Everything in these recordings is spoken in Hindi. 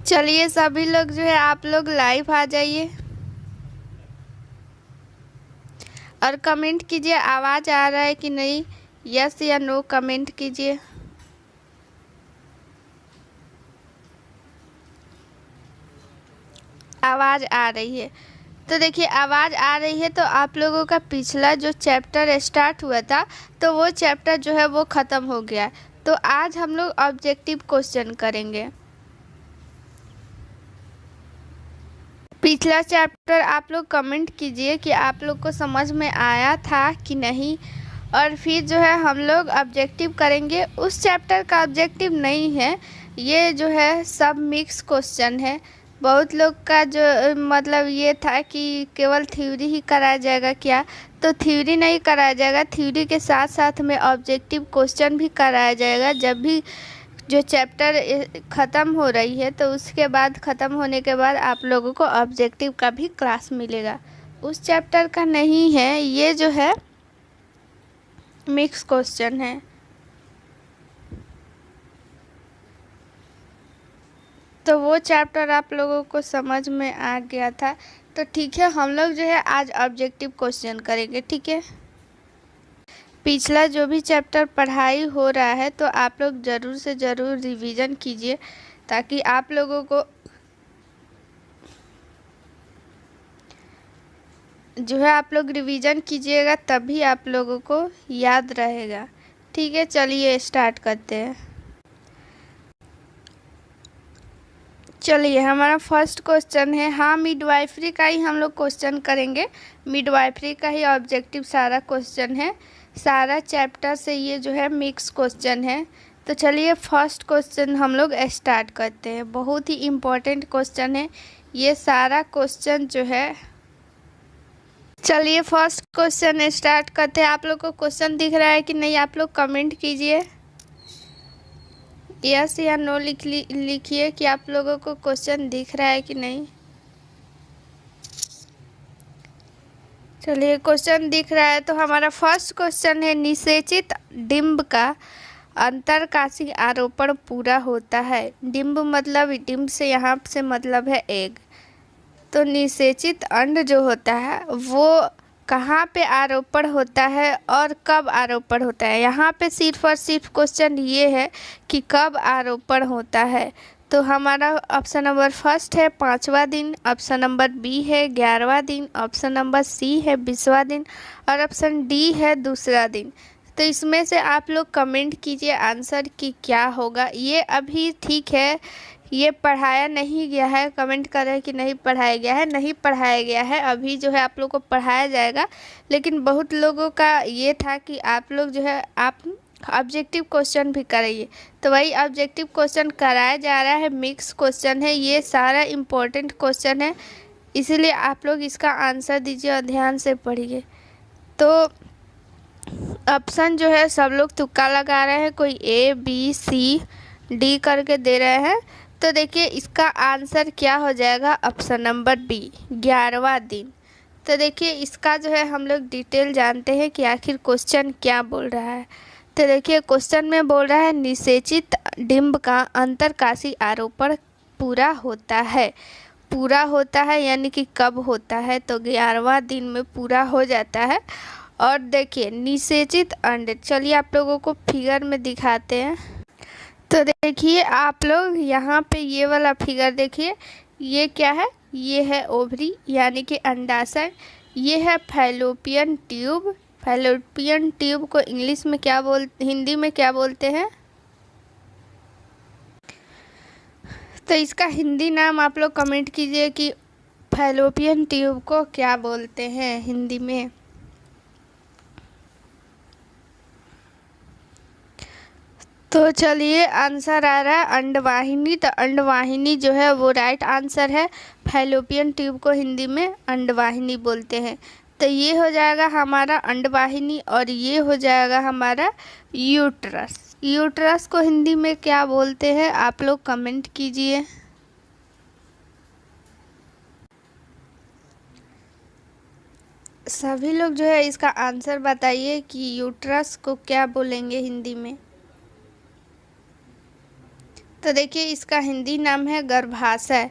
चलिए सभी लोग जो है आप लोग लाइव आ जाइए और कमेंट कीजिए आवाज़ आ रहा है कि नहीं, यस या नो कमेंट कीजिए। आवाज़ आ रही है तो देखिए, आवाज़ आ रही है तो आप लोगों का पिछला जो चैप्टर स्टार्ट हुआ था तो वो चैप्टर जो है वो ख़त्म हो गया। तो आज हम लोग ऑब्जेक्टिव क्वेश्चन करेंगे। पिछला चैप्टर आप लोग कमेंट कीजिए कि आप लोग को समझ में आया था कि नहीं, और फिर जो है हम लोग ऑब्जेक्टिव करेंगे। उस चैप्टर का ऑब्जेक्टिव नहीं है, ये जो है सब मिक्स क्वेश्चन है। बहुत लोग का जो मतलब ये था कि केवल थ्योरी ही कराया जाएगा क्या, तो थ्योरी नहीं कराया जाएगा, थ्योरी के साथ साथ में ऑब्जेक्टिव क्वेश्चन भी कराया जाएगा। जब भी जो चैप्टर ख़त्म हो रही है तो उसके बाद ख़त्म होने के बाद आप लोगों को ऑब्जेक्टिव का भी क्लास मिलेगा। उस चैप्टर का नहीं है, ये जो है मिक्स क्वेश्चन है। तो वो चैप्टर आप लोगों को समझ में आ गया था, तो ठीक है, हम लोग जो है आज ऑब्जेक्टिव क्वेश्चन करेंगे, ठीक है। पिछला जो भी चैप्टर पढ़ाई हो रहा है तो आप लोग ज़रूर से ज़रूर रिवीजन कीजिए, ताकि आप लोगों को जो है आप लोग रिवीजन कीजिएगा तभी आप लोगों को याद रहेगा। ठीक है, चलिए स्टार्ट करते हैं। चलिए, हमारा फर्स्ट क्वेश्चन है, हाँ मिडवाइफरी का ही हम लोग क्वेश्चन करेंगे। मिडवाइफरी का ही ऑब्जेक्टिव सारा क्वेश्चन है, सारा चैप्टर से ये जो है मिक्स क्वेश्चन है। तो चलिए फर्स्ट क्वेश्चन हम लोग स्टार्ट करते हैं। बहुत ही इम्पोर्टेंट क्वेश्चन है ये सारा क्वेश्चन जो है। चलिए फर्स्ट क्वेश्चन स्टार्ट करते हैं। आप लोग को क्वेश्चन दिख रहा है कि नहीं, आप लोग कमेंट कीजिए, यस या नो लिखिए कि आप लोगों को क्वेश्चन दिख रहा है कि नहीं। चलिए क्वेश्चन दिख रहा है, तो हमारा फर्स्ट क्वेश्चन है, निषेचित डिंब का अंतरकाशी आरोपण पूरा होता है। डिंब मतलब डिंब से यहाँ से मतलब है एग। तो निषेचित अंड जो होता है वो कहाँ पे आरोपण होता है और कब आरोपण होता है। यहाँ पे सिर्फ और सिर्फ क्वेश्चन ये है कि कब आरोपण होता है। तो हमारा ऑप्शन नंबर फर्स्ट है 5वां दिन, ऑप्शन नंबर बी है 11वां दिन, ऑप्शन नंबर सी है 20वां दिन और ऑप्शन डी है दूसरा दिन। तो इसमें से आप लोग कमेंट कीजिए आंसर कि क्या होगा। ये अभी ठीक है, ये पढ़ाया नहीं गया है, कमेंट कर रहे हैं कि नहीं पढ़ाया गया है, नहीं पढ़ाया गया है, अभी जो है आप लोग को पढ़ाया जाएगा। लेकिन बहुत लोगों का ये था कि आप लोग जो है आप ऑब्जेक्टिव क्वेश्चन भी कराइए, तो वही ऑब्जेक्टिव क्वेश्चन कराया जा रहा है। मिक्स क्वेश्चन है, ये सारा इम्पोर्टेंट क्वेश्चन है, इसीलिए आप लोग इसका आंसर दीजिए और ध्यान से पढ़िए। तो ऑप्शन जो है सब लोग तुक्का लगा रहे हैं, कोई ए बी सी डी करके दे रहे हैं। तो देखिए इसका आंसर क्या हो जाएगा, ऑप्शन नंबर बी 11वां दिन। तो देखिए इसका जो है हम लोग डिटेल जानते हैं कि आखिर क्वेश्चन क्या बोल रहा है। तो देखिए क्वेश्चन में बोल रहा है निषेचित डिंब का अंतरकाशी आरोपण पूरा होता है। पूरा होता है यानी कि कब होता है, तो 11वां दिन में पूरा हो जाता है। और देखिए निषेचित अंड, चलिए आप लोगों को फिगर में दिखाते हैं। तो देखिए आप लोग यहाँ पे ये वाला फिगर देखिए, ये क्या है, ये है ओवरी यानी कि अंडाशय, ये है फैलोपियन ट्यूब। फैलोपियन ट्यूब को इंग्लिश में क्या हिंदी में क्या बोलते हैं, तो इसका हिंदी नाम आप लोग कमेंट कीजिए कि फैलोपियन ट्यूब को क्या बोलते हैं हिंदी में। तो चलिए आंसर आ रहा है अंडवाहिनी। तो अंडवाहिनी जो है वो राइट आंसर है। फैलोपियन ट्यूब को हिंदी में अंडवाहिनी बोलते हैं। तो ये हो जाएगा हमारा अंडवाहिनी और ये हो जाएगा हमारा यूट्रस। यूट्रस को हिंदी में क्या बोलते हैं आप लोग कमेंट कीजिए। सभी लोग जो है इसका आंसर बताइए कि यूट्रस को क्या बोलेंगे हिंदी में। तो देखिए इसका हिंदी नाम है गर्भाशय।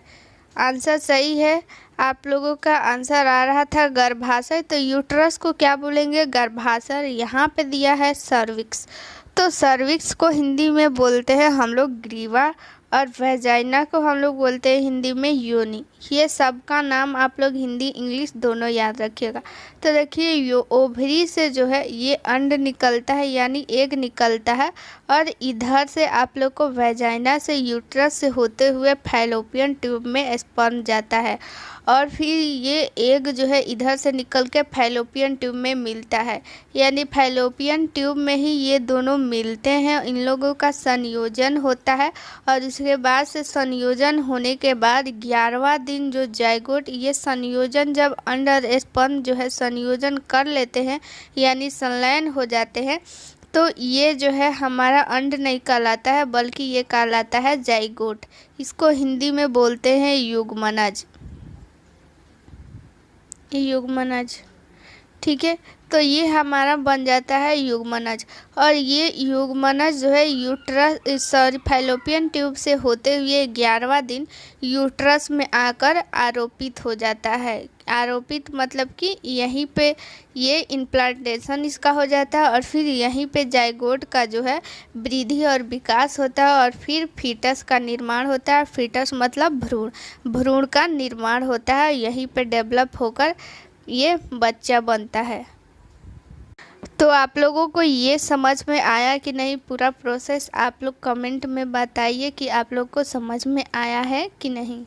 आंसर सही है। आप लोगों का आंसर आ रहा था गर्भाशय, तो यूट्रस को क्या बोलेंगे? गर्भाशय। यहाँ पे दिया है सर्विक्स, तो सर्विक्स को हिंदी में बोलते हैं हम लोग ग्रीवा, और वेजाइना को हम लोग बोलते हैं हिंदी में योनि। ये सब का नाम आप लोग हिंदी इंग्लिश दोनों याद रखिएगा। तो देखिए यो ओवरी से जो है ये अंड निकलता है यानी एग निकलता है, और इधर से आप लोग को वेजाइना से यूट्रस से होते हुए फैलोपियन ट्यूब में स्पर्म जाता है, और फिर ये एग जो है इधर से निकल के फैलोपियन ट्यूब में मिलता है, यानी फैलोपियन ट्यूब में ही ये दोनों मिलते हैं। इन लोगों का संयोजन होता है, और उसके बाद से संयोजन होने के बाद 11वां दिन जो जाइगोट, ये संयोजन जब अंड और स्पर्म जो है संयोजन कर लेते हैं यानी संलयन हो जाते हैं, तो ये जो है हमारा अंड नहीं कहलाता है बल्कि ये कहलाता है जाइगोट। इसको हिंदी में बोलते हैं युग्मनज। युग्मनज, ठीक है। तो ये हमारा बन जाता है युग्मनज, और ये युग्मनज जो है फैलोपियन ट्यूब से होते हुए 11वां दिन यूट्रस में आकर आरोपित हो जाता है। आरोपित मतलब कि यहीं पे ये इम्प्लांटेशन इसका हो जाता है, और फिर यहीं पे जाइगोट का जो है वृद्धि और विकास होता है, और फिर फीटस का निर्माण होता है। फीटस मतलब भ्रूण, भ्रूण का निर्माण होता है, यहीं पे डेवलप होकर ये बच्चा बनता है। तो आप लोगों को ये समझ में आया कि नहीं? पूरा प्रोसेस आप लोग कमेंट में बताइए कि आप लोग को समझ में आया है कि नहीं।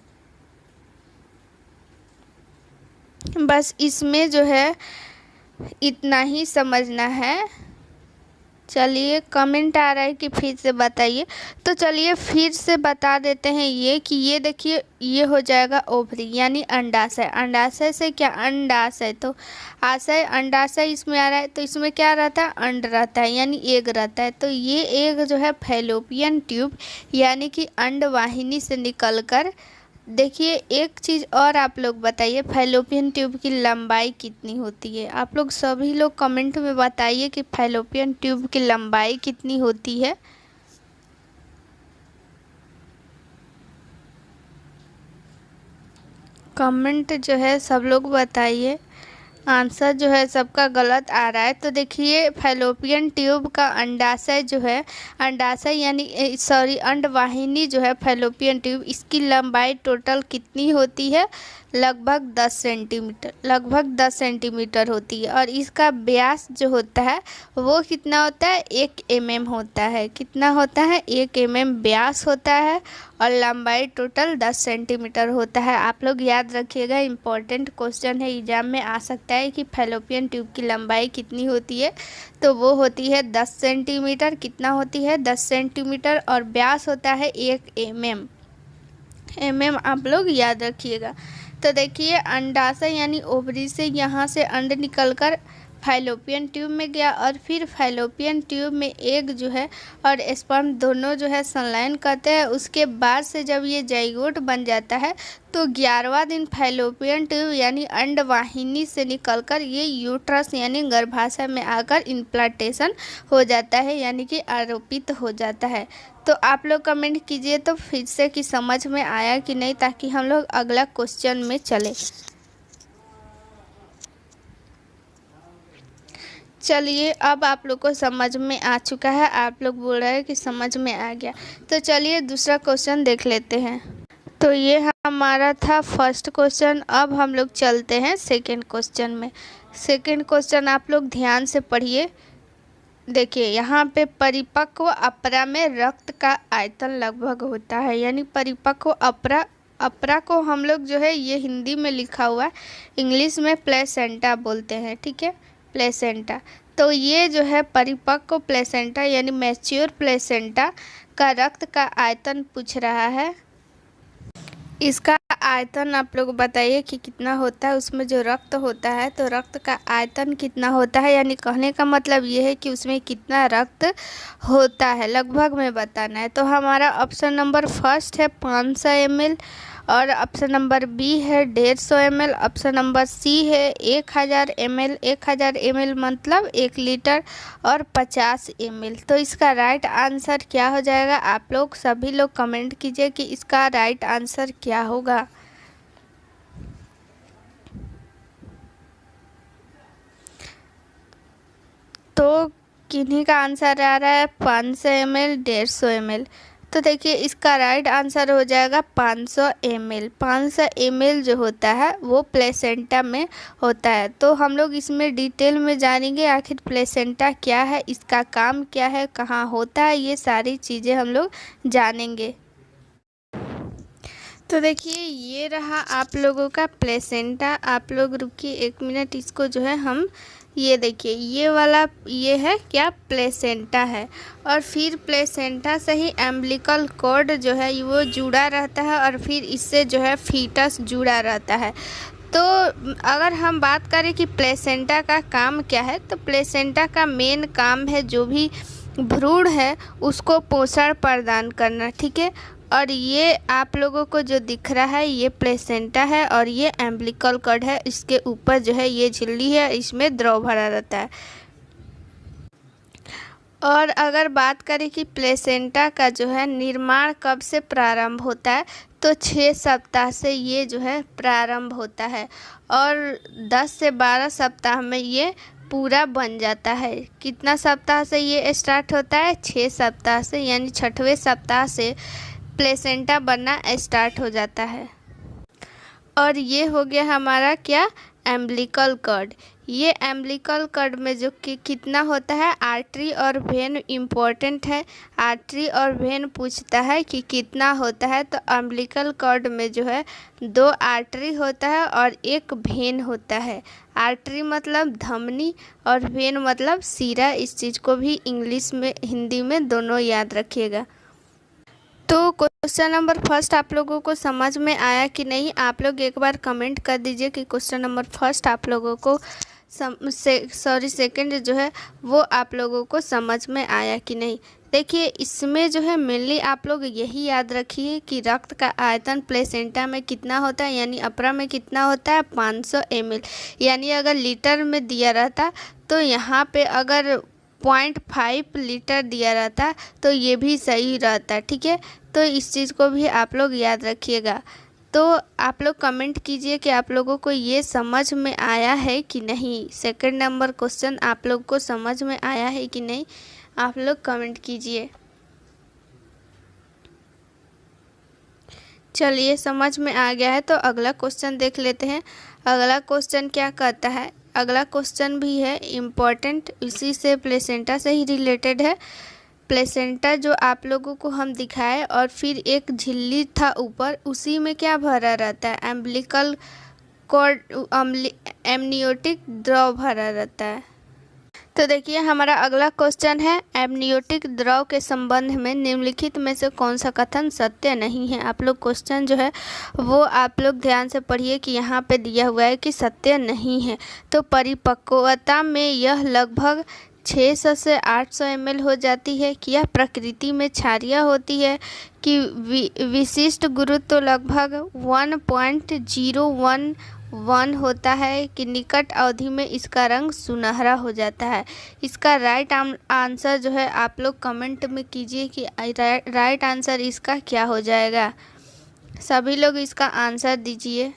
बस इसमें जो है इतना ही समझना है। चलिए कमेंट आ रहा है कि फिर से बताइए, तो चलिए फिर से बता देते हैं ये कि ये देखिए ये हो जाएगा ओवरी यानी अंडाशय। अंडाशय से क्या? अंडाशय, तो आशय अंडाशय इसमें आ रहा है, तो इसमें क्या रहता है? अंड रहता है यानी एग रहता है। तो ये एग जो है फैलोपियन ट्यूब यानी कि अंडवाहिनी से निकलकर, देखिए एक चीज़ और आप लोग बताइए, फैलोपियन ट्यूब की लंबाई कितनी होती है? आप लोग सभी लोग कमेंट में बताइए कि फैलोपियन ट्यूब की लंबाई कितनी होती है। कमेंट जो है सब लोग बताइए। आंसर जो है सबका गलत आ रहा है। तो देखिए फैलोपियन ट्यूब का अंडाशय जो है, अंडाशय यानी सॉरी अंडवाहिनी जो है फैलोपियन ट्यूब, इसकी लंबाई टोटल कितनी होती है? लगभग 10 सेंटीमीटर, लगभग 10 सेंटीमीटर होती है। और इसका व्यास जो होता है वो कितना होता है? 1 mm होता है। कितना होता है? 1 mm व्यास होता है, और लंबाई टोटल 10 सेंटीमीटर होता है। आप लोग याद रखिएगा, इम्पोर्टेंट क्वेश्चन है, एग्जाम में आ सकता है कि फैलोपियन ट्यूब की लंबाई कितनी होती है, तो वो होती है 10 सेंटीमीटर। कितना होती है? 10 सेंटीमीटर, और व्यास होता है 1 mm आप लोग याद रखिएगा। तो देखिए अंडाशय यानी ओवरी से यहाँ से अंड निकलकर फैलोपियन ट्यूब में गया, और फिर फैलोपियन ट्यूब में एग जो है और स्पर्म दोनों जो है संलयन करते हैं। उसके बाद से जब ये जाइगोट बन जाता है तो 11वां दिन फैलोपियन ट्यूब यानी अंडवाहिनी से निकलकर ये यूट्रस यानी गर्भाशय में आकर इम्प्लांटेशन हो जाता है, यानी कि आरोपित हो जाता है। तो आप लोग कमेंट कीजिए तो फिर से कि समझ में आया कि नहीं, ताकि हम लोग अगला क्वेश्चन में चले। चलिए अब आप लोग को समझ में आ चुका है, आप लोग बोल रहे हैं कि समझ में आ गया, तो चलिए दूसरा क्वेश्चन देख लेते हैं। तो ये हमारा था फर्स्ट क्वेश्चन। अब हम लोग चलते हैं सेकंड क्वेश्चन में। सेकंड क्वेश्चन आप लोग ध्यान से पढ़िए। देखिए यहाँ पे परिपक्व अपरा में रक्त का आयतन लगभग होता है, यानी परिपक्व अपरा, अपरा को हम लोग जो है ये हिंदी में लिखा हुआ है, इंग्लिश में प्लेसेंटा बोलते हैं, ठीक है, प्लेसेंटा। तो ये जो है परिपक्व प्लेसेंटा यानी मैच्योर प्लेसेंटा का रक्त का आयतन पूछ रहा है। इसका आयतन आप लोग बताइए कि कितना होता है। उसमें जो रक्त होता है तो रक्त का आयतन कितना होता है, यानी कहने का मतलब ये है कि उसमें कितना रक्त होता है लगभग में बताना है। तो हमारा ऑप्शन नंबर फर्स्ट है 500 ml, और ऑप्शन नंबर बी है 150 ml, ऑप्शन नंबर सी है 1000 ml। 1000 ml मतलब 1 लीटर और 50 ml। तो इसका राइट आंसर क्या हो जाएगा? आप लोग सभी लोग कमेंट कीजिए कि इसका राइट आंसर क्या होगा। तो किन्हीं का आंसर आ रहा है 500 ml, 150 ml। तो देखिए इसका राइट आंसर हो जाएगा 500 ml। 500 ml जो होता है वो प्लेसेंटा में होता है। तो हम लोग इसमें डिटेल में जानेंगे आखिर प्लेसेंटा क्या है, इसका काम क्या है, कहाँ होता है, ये सारी चीज़ें हम लोग जानेंगे। तो देखिए ये रहा आप लोगों का प्लेसेंटा। आप लोग रुकिए 1 मिनट, इसको जो है हम ये देखिए ये वाला ये है क्या? प्लेसेंटा है। और फिर प्लेसेंटा से ही एम्बिलिकल कॉर्ड जो है वो जुड़ा रहता है और फिर इससे जो है फीटस जुड़ा रहता है। तो अगर हम बात करें कि प्लेसेंटा का काम क्या है, तो प्लेसेंटा का मेन काम है जो भी भ्रूण है उसको पोषण प्रदान करना, ठीक है। और ये आप लोगों को जो दिख रहा है ये प्लेसेंटा है और ये एम्बिलिकल कॉर्ड है। इसके ऊपर जो है ये झिल्ली है, इसमें द्रव भरा रहता है। और अगर बात करें कि प्लेसेंटा का जो है निर्माण कब से प्रारंभ होता है, तो 6 सप्ताह से ये जो है प्रारंभ होता है और 10 से 12 सप्ताह में ये पूरा बन जाता है। कितना सप्ताह से ये स्टार्ट होता है? 6 सप्ताह से, यानी 6वें सप्ताह से प्लेसेंटा बनना स्टार्ट हो जाता है। और ये हो गया हमारा क्या? Umbilical cord. ये एम्बिलिकल कॉर्ड में जो कि कितना होता है? आर्टरी और वेन इम्पोर्टेंट है। आर्टरी और वेन पूछता है कि कितना होता है, तो एम्बिलिकल कॉर्ड में जो है 2 आर्टरी होता है और 1 वेन होता है। आर्टरी मतलब धमनी और वेन मतलब सीरा। इस चीज़ को भी इंग्लिश में हिंदी में दोनों याद रखिएगा। तो क्वेश्चन नंबर फर्स्ट आप लोगों को समझ में आया कि नहीं? आप लोग एक बार कमेंट कर दीजिए कि क्वेश्चन नंबर फर्स्ट आप लोगों को सेकंड जो है वो आप लोगों को समझ में आया कि नहीं। देखिए इसमें जो है मेनली आप लोग यही याद रखिए कि रक्त का आयतन प्लेसेंटा में कितना होता है, यानी अपरा में कितना होता है? 500 ml। यानी अगर लीटर में दिया रहता तो यहाँ पे अगर 0.5 लीटर दिया रहता तो ये भी सही रहता, ठीक है। तो इस चीज़ को भी आप लोग याद रखिएगा। तो आप लोग कमेंट कीजिए कि आप लोगों को ये समझ में आया है कि नहीं। सेकंड नंबर क्वेश्चन आप लोग को समझ में आया है कि नहीं, आप लोग कमेंट कीजिए। चलिए समझ में आ गया है तो अगला क्वेश्चन देख लेते हैं। अगला क्वेश्चन क्या कहता है? अगला क्वेश्चन भी है इम्पॉर्टेंट, इसी से प्लेसेंटा से ही रिलेटेड है। प्लेसेंटा जो आप लोगों को हम दिखाए और फिर एक झिल्ली था ऊपर, उसी में क्या भरा रहता है? एम्बिलिकल कॉर्ड, एमनियोटिक द्रव भरा रहता है। तो देखिए हमारा अगला क्वेश्चन है एमनियोटिक द्रव के संबंध में निम्नलिखित में से कौन सा कथन सत्य नहीं है। आप लोग क्वेश्चन जो है वो आप लोग ध्यान से पढ़िए कि यहाँ पे दिया हुआ है कि सत्य नहीं है। तो परिपक्वता में यह लगभग 600 से 800 ml हो जाती है, कि यह प्रकृति में क्षारीय होती है, कि विशिष्ट गुरुत्व लगभग 1.011 होता है, कि निकट अवधि में इसका रंग सुनहरा हो जाता है। इसका राइट आंसर जो है आप लोग कमेंट में कीजिए कि राइट आंसर इसका क्या हो जाएगा। सभी लोग इसका आंसर दीजिए।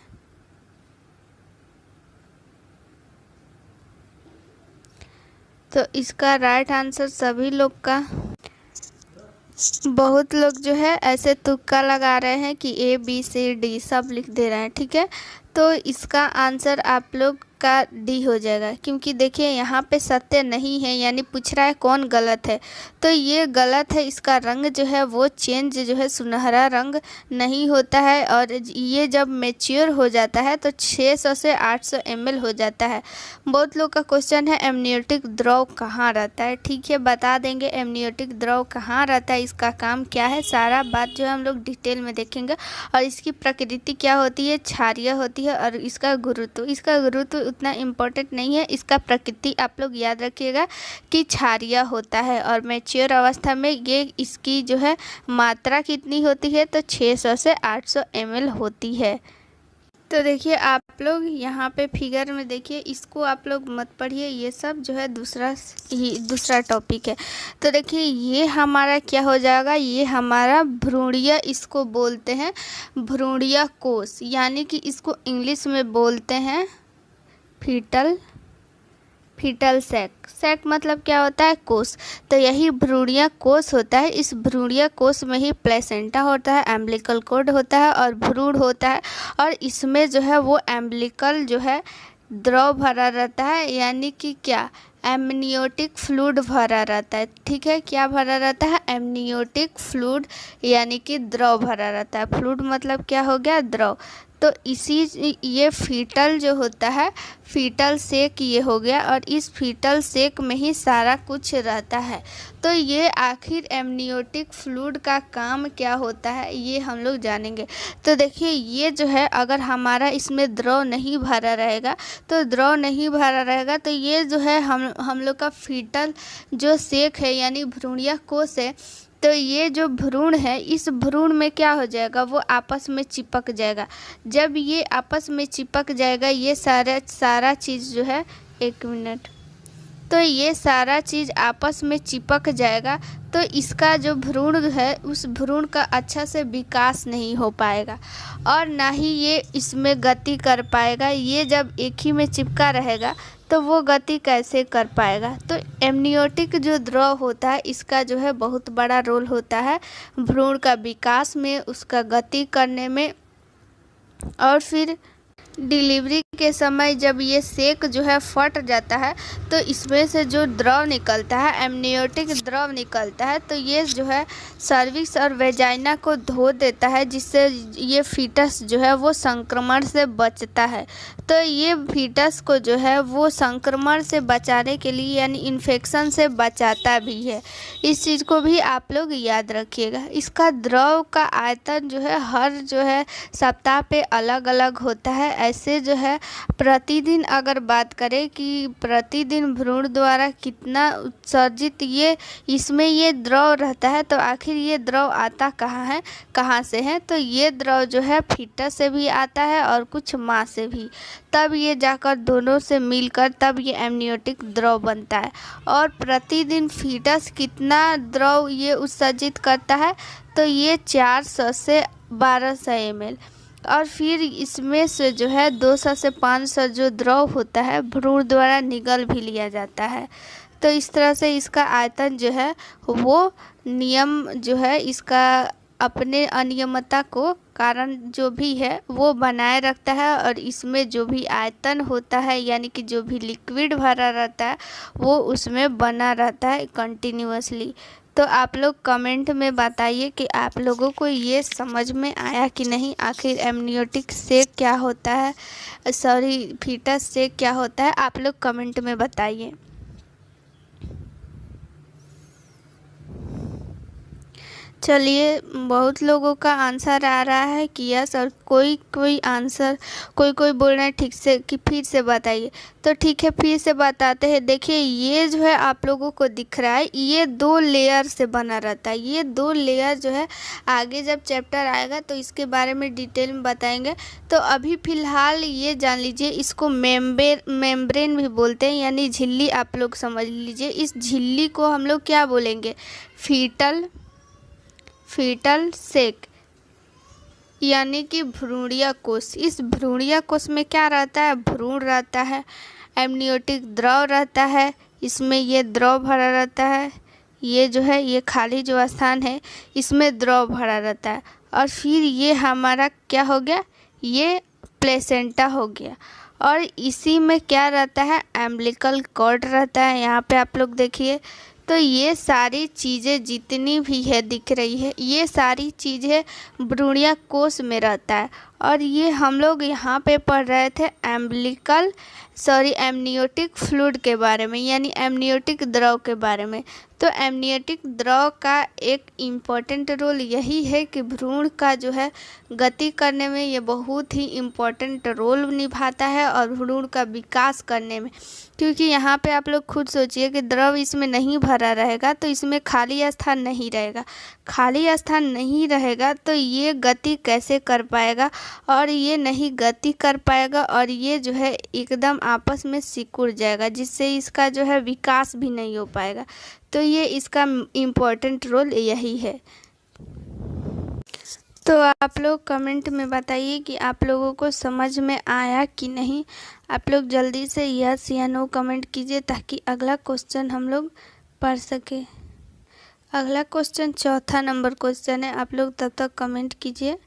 तो इसका राइट आंसर सभी लोग का, बहुत लोग जो है ऐसे तुक्का लगा रहे हैं कि ABCD सब लिख दे रहे हैं, ठीक है। तो इसका आंसर आप लोग का डी हो जाएगा, क्योंकि देखिए यहाँ पे सत्य नहीं है, यानी पूछ रहा है कौन गलत है, तो ये गलत है। इसका रंग जो है वो चेंज जो है सुनहरा रंग नहीं होता है, और ये जब मैच्योर हो जाता है तो 600 से 800 ml हो जाता है। बहुत लोग का क्वेश्चन है एमनियोटिक द्रव कहाँ रहता है, ठीक है बता देंगे एमनियोटिक द्रव कहाँ रहता है, इसका काम क्या है, सारा बात जो है हम लोग डिटेल में देखेंगे। और इसकी प्रकृति क्या होती है? क्षारीय होती है। और इसका गुरुत्व उतना इम्पोर्टेंट नहीं है। इसका प्रकृति आप लोग याद रखिएगा कि क्षारीय होता है और मैच्योर अवस्था में ये इसकी जो है मात्रा कितनी होती है तो 600 से 800 ml होती है। तो देखिए आप लोग यहाँ पे फिगर में देखिए, इसको आप लोग मत पढ़िए, ये सब जो है दूसरा टॉपिक है। तो देखिए ये हमारा क्या हो जाएगा, ये हमारा भ्रूणीय, इसको बोलते हैं भ्रूणीय कोश, यानी कि इसको इंग्लिश में बोलते हैं फीटल सैक मतलब क्या होता है, कोश। तो यही भ्रूणीय कोश होता है। इस भ्रूणीय कोश में ही प्लेसेंटा होता है, एम्बिलिकल कॉर्ड होता है और भ्रूण होता है, और इसमें जो है वो एम्बिलिकल जो है द्रव भरा रहता है, यानी कि क्या, एमनियोटिक फ्लूइड भरा रहता है। ठीक है, क्या भरा रहता है, एमनियोटिक फ्लूइड, यानी कि द्रव भरा रहता है। फ्लूइड मतलब क्या हो गया, द्रव। तो ये फीटल जो होता है, फीटल सेक ये हो गया, और इस फीटल सेक में ही सारा कुछ रहता है। तो ये आखिर एमनियोटिक फ्लूइड का काम क्या होता है ये हम लोग जानेंगे। तो देखिए ये जो है, अगर हमारा इसमें द्रव नहीं भरा रहेगा तो ये जो है हम लोग का फीटल जो सेक है यानी भ्रूणीय कोश है, तो ये जो भ्रूण है, इस भ्रूण में क्या हो जाएगा, वो आपस में चिपक जाएगा। जब ये आपस में चिपक जाएगा, ये सारा चीज़ जो है, एक मिनट, तो ये सारा चीज़ आपस में चिपक जाएगा, तो इसका जो भ्रूण है उस भ्रूण का अच्छा से विकास नहीं हो पाएगा और ना ही ये इसमें गति कर पाएगा। ये जब एक ही में चिपका रहेगा तो वो गति कैसे कर पाएगा। तो एमनियोटिक जो द्रव होता है, इसका जो है बहुत बड़ा रोल होता है भ्रूण का विकास में, उसका गति करने में। और फिर डिलीवरी के समय जब ये सेक जो है फट जाता है, तो इसमें से जो द्रव निकलता है, एमनियोटिक द्रव निकलता है, तो ये जो है सर्विक्स और वेजाइना को धो देता है, जिससे ये फीटस जो है वो संक्रमण से बचता है। तो ये फीटस को जो है वो संक्रमण से बचाने के लिए यानी इन्फेक्शन से बचाता भी है। इस चीज़ को भी आप लोग याद रखिएगा। इसका द्रव का आयतन जो है हर जो है सप्ताह पे अलग अलग होता है। ऐसे जो है प्रतिदिन अगर बात करें कि प्रतिदिन भ्रूण द्वारा कितना उत्सर्जित ये इसमें ये द्रव रहता है, तो आखिर ये द्रव आता कहाँ से है, तो ये द्रव जो है फीटस से भी आता है और कुछ माँ से भी, तब ये जाकर दोनों से मिलकर तब ये एमनियोटिक द्रव बनता है। और प्रतिदिन फीटस कितना द्रव ये उत्सर्जित करता है, तो ये 400 से 1200 ml, और फिर इसमें से जो है 200 से 500 जो द्रव होता है भ्रूण द्वारा निगल भी लिया जाता है। तो इस तरह से इसका आयतन जो है वो नियम जो है इसका अपने अनियमितता को कारण जो भी है वो बनाए रखता है, और इसमें जो भी आयतन होता है यानी कि जो भी लिक्विड भरा रहता है वो उसमें बना रहता है कंटिन्यूअसली। तो आप लोग कमेंट में बताइए कि आप लोगों को ये समझ में आया कि नहीं, आखिर एमनियोटिक सेक क्या होता है, फीटस सेक क्या होता है, आप लोग कमेंट में बताइए। चलिए, बहुत लोगों का आंसर आ रहा है कि यस, और कोई आंसर कोई बोल रहे हैं ठीक से कि फिर से बताइए। तो ठीक है, फिर से बताते हैं। देखिए ये जो है आप लोगों को दिख रहा है, ये 2 लेयर से बना रहता है। ये 2 लेयर जो है आगे जब चैप्टर आएगा तो इसके बारे में डिटेल में बताएंगे। तो अभी फ़िलहाल ये जान लीजिए, इसको मेम्ब्रेन भी बोलते हैं, यानी झिल्ली आप लोग समझ लीजिए। इस झिल्ली को हम लोग क्या बोलेंगे, फीटल सेक, यानी कि भ्रूणीय कोश। इस भ्रूणीय कोश में क्या रहता है, भ्रूण रहता है, एमनियोटिक द्रव रहता है, इसमें ये द्रव भरा रहता है, ये जो है ये खाली जो स्थान है इसमें द्रव भरा रहता है। और फिर ये हमारा क्या हो गया, ये प्लेसेंटा हो गया, और इसी में क्या रहता है, एम्बिलिकल कॉर्ड रहता है। यहाँ पे आप लोग देखिए, तो ये सारी चीज़ें जितनी भी है दिख रही है, ये सारी चीज़ें भ्रूणीय कोश में रहता है। और ये हम लोग यहाँ पे पढ़ रहे थे एमनियोटिक फ्लूइड के बारे में, यानी एमनियोटिक द्रव के बारे में। तो एमनियोटिक द्रव का एक इम्पॉर्टेंट रोल यही है कि भ्रूण का जो है गति करने में ये बहुत ही इम्पॉर्टेंट रोल निभाता है और भ्रूण का विकास करने में, क्योंकि यहाँ पे आप लोग खुद सोचिए कि द्रव इसमें नहीं भरा रहेगा तो इसमें खाली स्थान नहीं रहेगा। खाली स्थान नहीं रहेगा तो ये गति कैसे कर पाएगा, और ये नहीं गति कर पाएगा और ये जो है एकदम आपस में सिकुड़ जाएगा, जिससे इसका जो है विकास भी नहीं हो पाएगा। तो ये इसका इम्पोर्टेंट रोल यही है। तो आप लोग कमेंट में बताइए कि आप लोगों को समझ में आया कि नहीं। आप लोग जल्दी से यस या नो कमेंट कीजिए ताकि अगला क्वेश्चन हम लोग पढ़ सके। अगला क्वेश्चन चौथा नंबर क्वेश्चन है, आप लोग तब तक कमेंट कीजिए।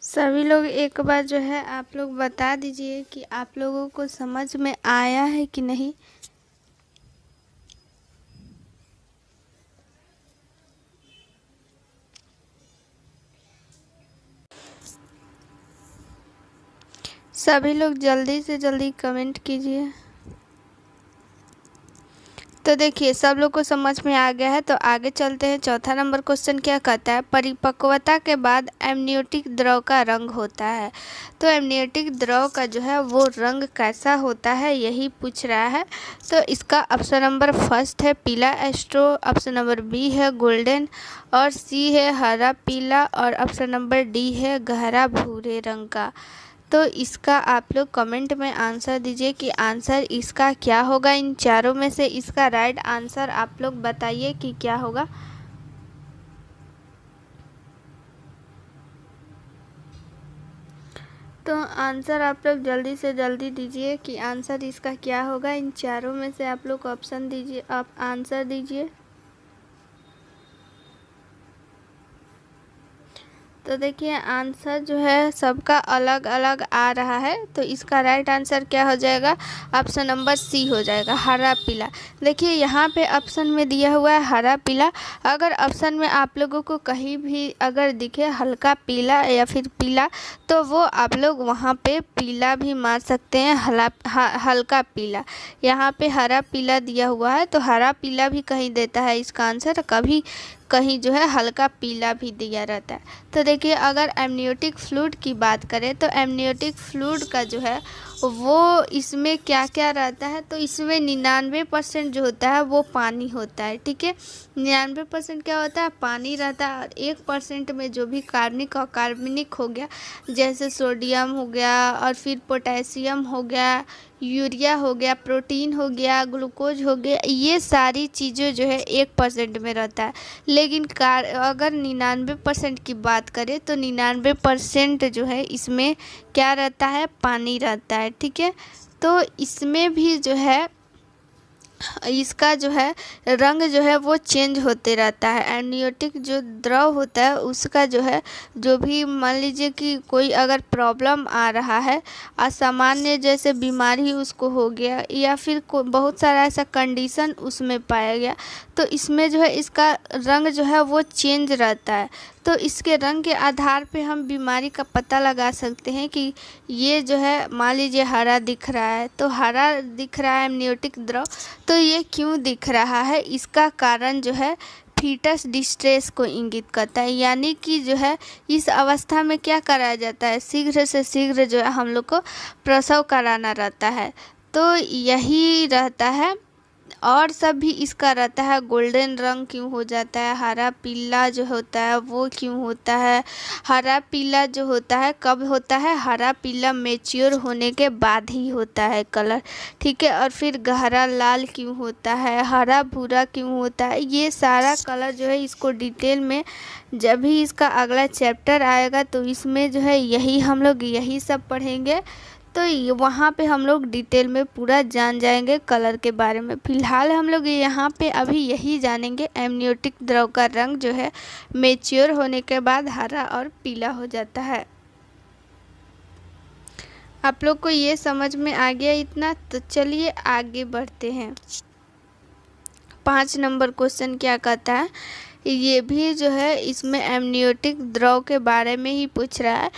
सभी लोग एक बार जो है आप लोग बता दीजिए कि आप लोगों को समझ में आया है कि नहीं। सभी लोग जल्दी से जल्दी कमेंट कीजिए। तो देखिए सब लोग को समझ में आ गया है, तो आगे चलते हैं। चौथा नंबर क्वेश्चन क्या कहता है, परिपक्वता के बाद एमनियोटिक द्रव का रंग होता है। तो एमनियोटिक द्रव का जो है वो रंग कैसा होता है यही पूछ रहा है। तो इसका ऑप्शन नंबर फर्स्ट है पीला एस्ट्रो, ऑप्शन नंबर बी है गोल्डन, और सी है हरा पीला, और ऑप्शन नंबर डी है गहरा भूरे रंग का। तो इसका आप लोग कमेंट में आंसर दीजिए कि आंसर इसका क्या होगा। इन चारों में से इसका राइट आंसर आप लोग बताइए कि क्या होगा। तो आंसर आप लोग जल्दी से जल्दी दीजिए कि आंसर इसका क्या होगा। इन चारों में से आप लोग ऑप्शन दीजिए, आप आंसर दीजिए। तो देखिए आंसर जो है सबका अलग अलग आ रहा है, तो इसका राइट आंसर क्या हो जाएगा, ऑप्शन नंबर सी हो जाएगा, हरा पीला। देखिए यहाँ पे ऑप्शन में दिया हुआ है हरा पीला। अगर ऑप्शन में आप लोगों को कहीं भी अगर दिखे हल्का पीला या फिर पीला, तो वो आप लोग वहाँ पे पीला भी मार सकते हैं, हल्का पीला। यहाँ पे हरा पीला दिया हुआ है तो हरा पीला भी कहीं देता है इसका आंसर, कभी कहीं जो है हल्का पीला भी दिया रहता है। तो देखिए अगर एमनियोटिक फ्लूइड की बात करें तो एमनियोटिक फ्लूइड का जो है वो इसमें क्या क्या रहता है, तो इसमें 99% जो होता है वो पानी होता है। ठीक है, 99% क्या होता है, पानी रहता है। और 1% में जो भी कार्बनिक और कार्बनिक हो गया, जैसे सोडियम हो गया और फिर पोटेशियम हो गया, यूरिया हो गया, प्रोटीन हो गया, ग्लूकोज हो गया, ये सारी चीज़ें जो है 1% में रहता है। लेकिन अगर 99% की बात करें तो 99% जो है इसमें क्या रहता है, पानी रहता है। ठीक है, तो इसमें भी जो है इसका जो है रंग जो है वो चेंज होते रहता है। एमनियोटिक जो द्रव होता है उसका जो है, जो भी मान लीजिए कि कोई अगर प्रॉब्लम आ रहा है, असामान्य जैसे बीमारी उसको हो गया या फिर बहुत सारा ऐसा कंडीशन उसमें पाया गया, तो इसमें जो है इसका रंग जो है वो चेंज रहता है। तो इसके रंग के आधार पे हम बीमारी का पता लगा सकते हैं कि ये जो है मान लीजिए हरा दिख रहा है, तो हरा दिख रहा है एमनियोटिक द्रव, तो ये क्यों दिख रहा है, इसका कारण जो है फीटस डिस्ट्रेस को इंगित करता है। यानी कि जो है इस अवस्था में क्या कराया जाता है, शीघ्र से शीघ्र जो है हम लोग को प्रसव कराना रहता है, तो यही रहता है। और सब भी इसका रहता है, गोल्डन रंग क्यों हो जाता है, हरा पीला जो होता है वो क्यों होता है। हरा पीला जो होता है कब होता है, हरा पीला मैच्योर होने के बाद ही होता है कलर। ठीक है, और फिर गहरा लाल क्यों होता है, हरा भूरा क्यों होता है, ये सारा कलर जो है इसको डिटेल में जब भी इसका अगला चैप्टर आएगा तो इसमें जो है यही हम लोग यही सब पढ़ेंगे। तो वहाँ पे हम लोग डिटेल में पूरा जान जाएंगे कलर के बारे में। फ़िलहाल हम लोग यहाँ पे अभी यही जानेंगे एमनियोटिक द्रव का रंग जो है मैच्योर होने के बाद हरा और पीला हो जाता है। आप लोग को ये समझ में आ गया इतना, तो चलिए आगे बढ़ते हैं। 5 नंबर क्वेश्चन क्या कहता है, ये भी जो है इसमें एमनियोटिक द्रव के बारे में ही पूछ रहा है,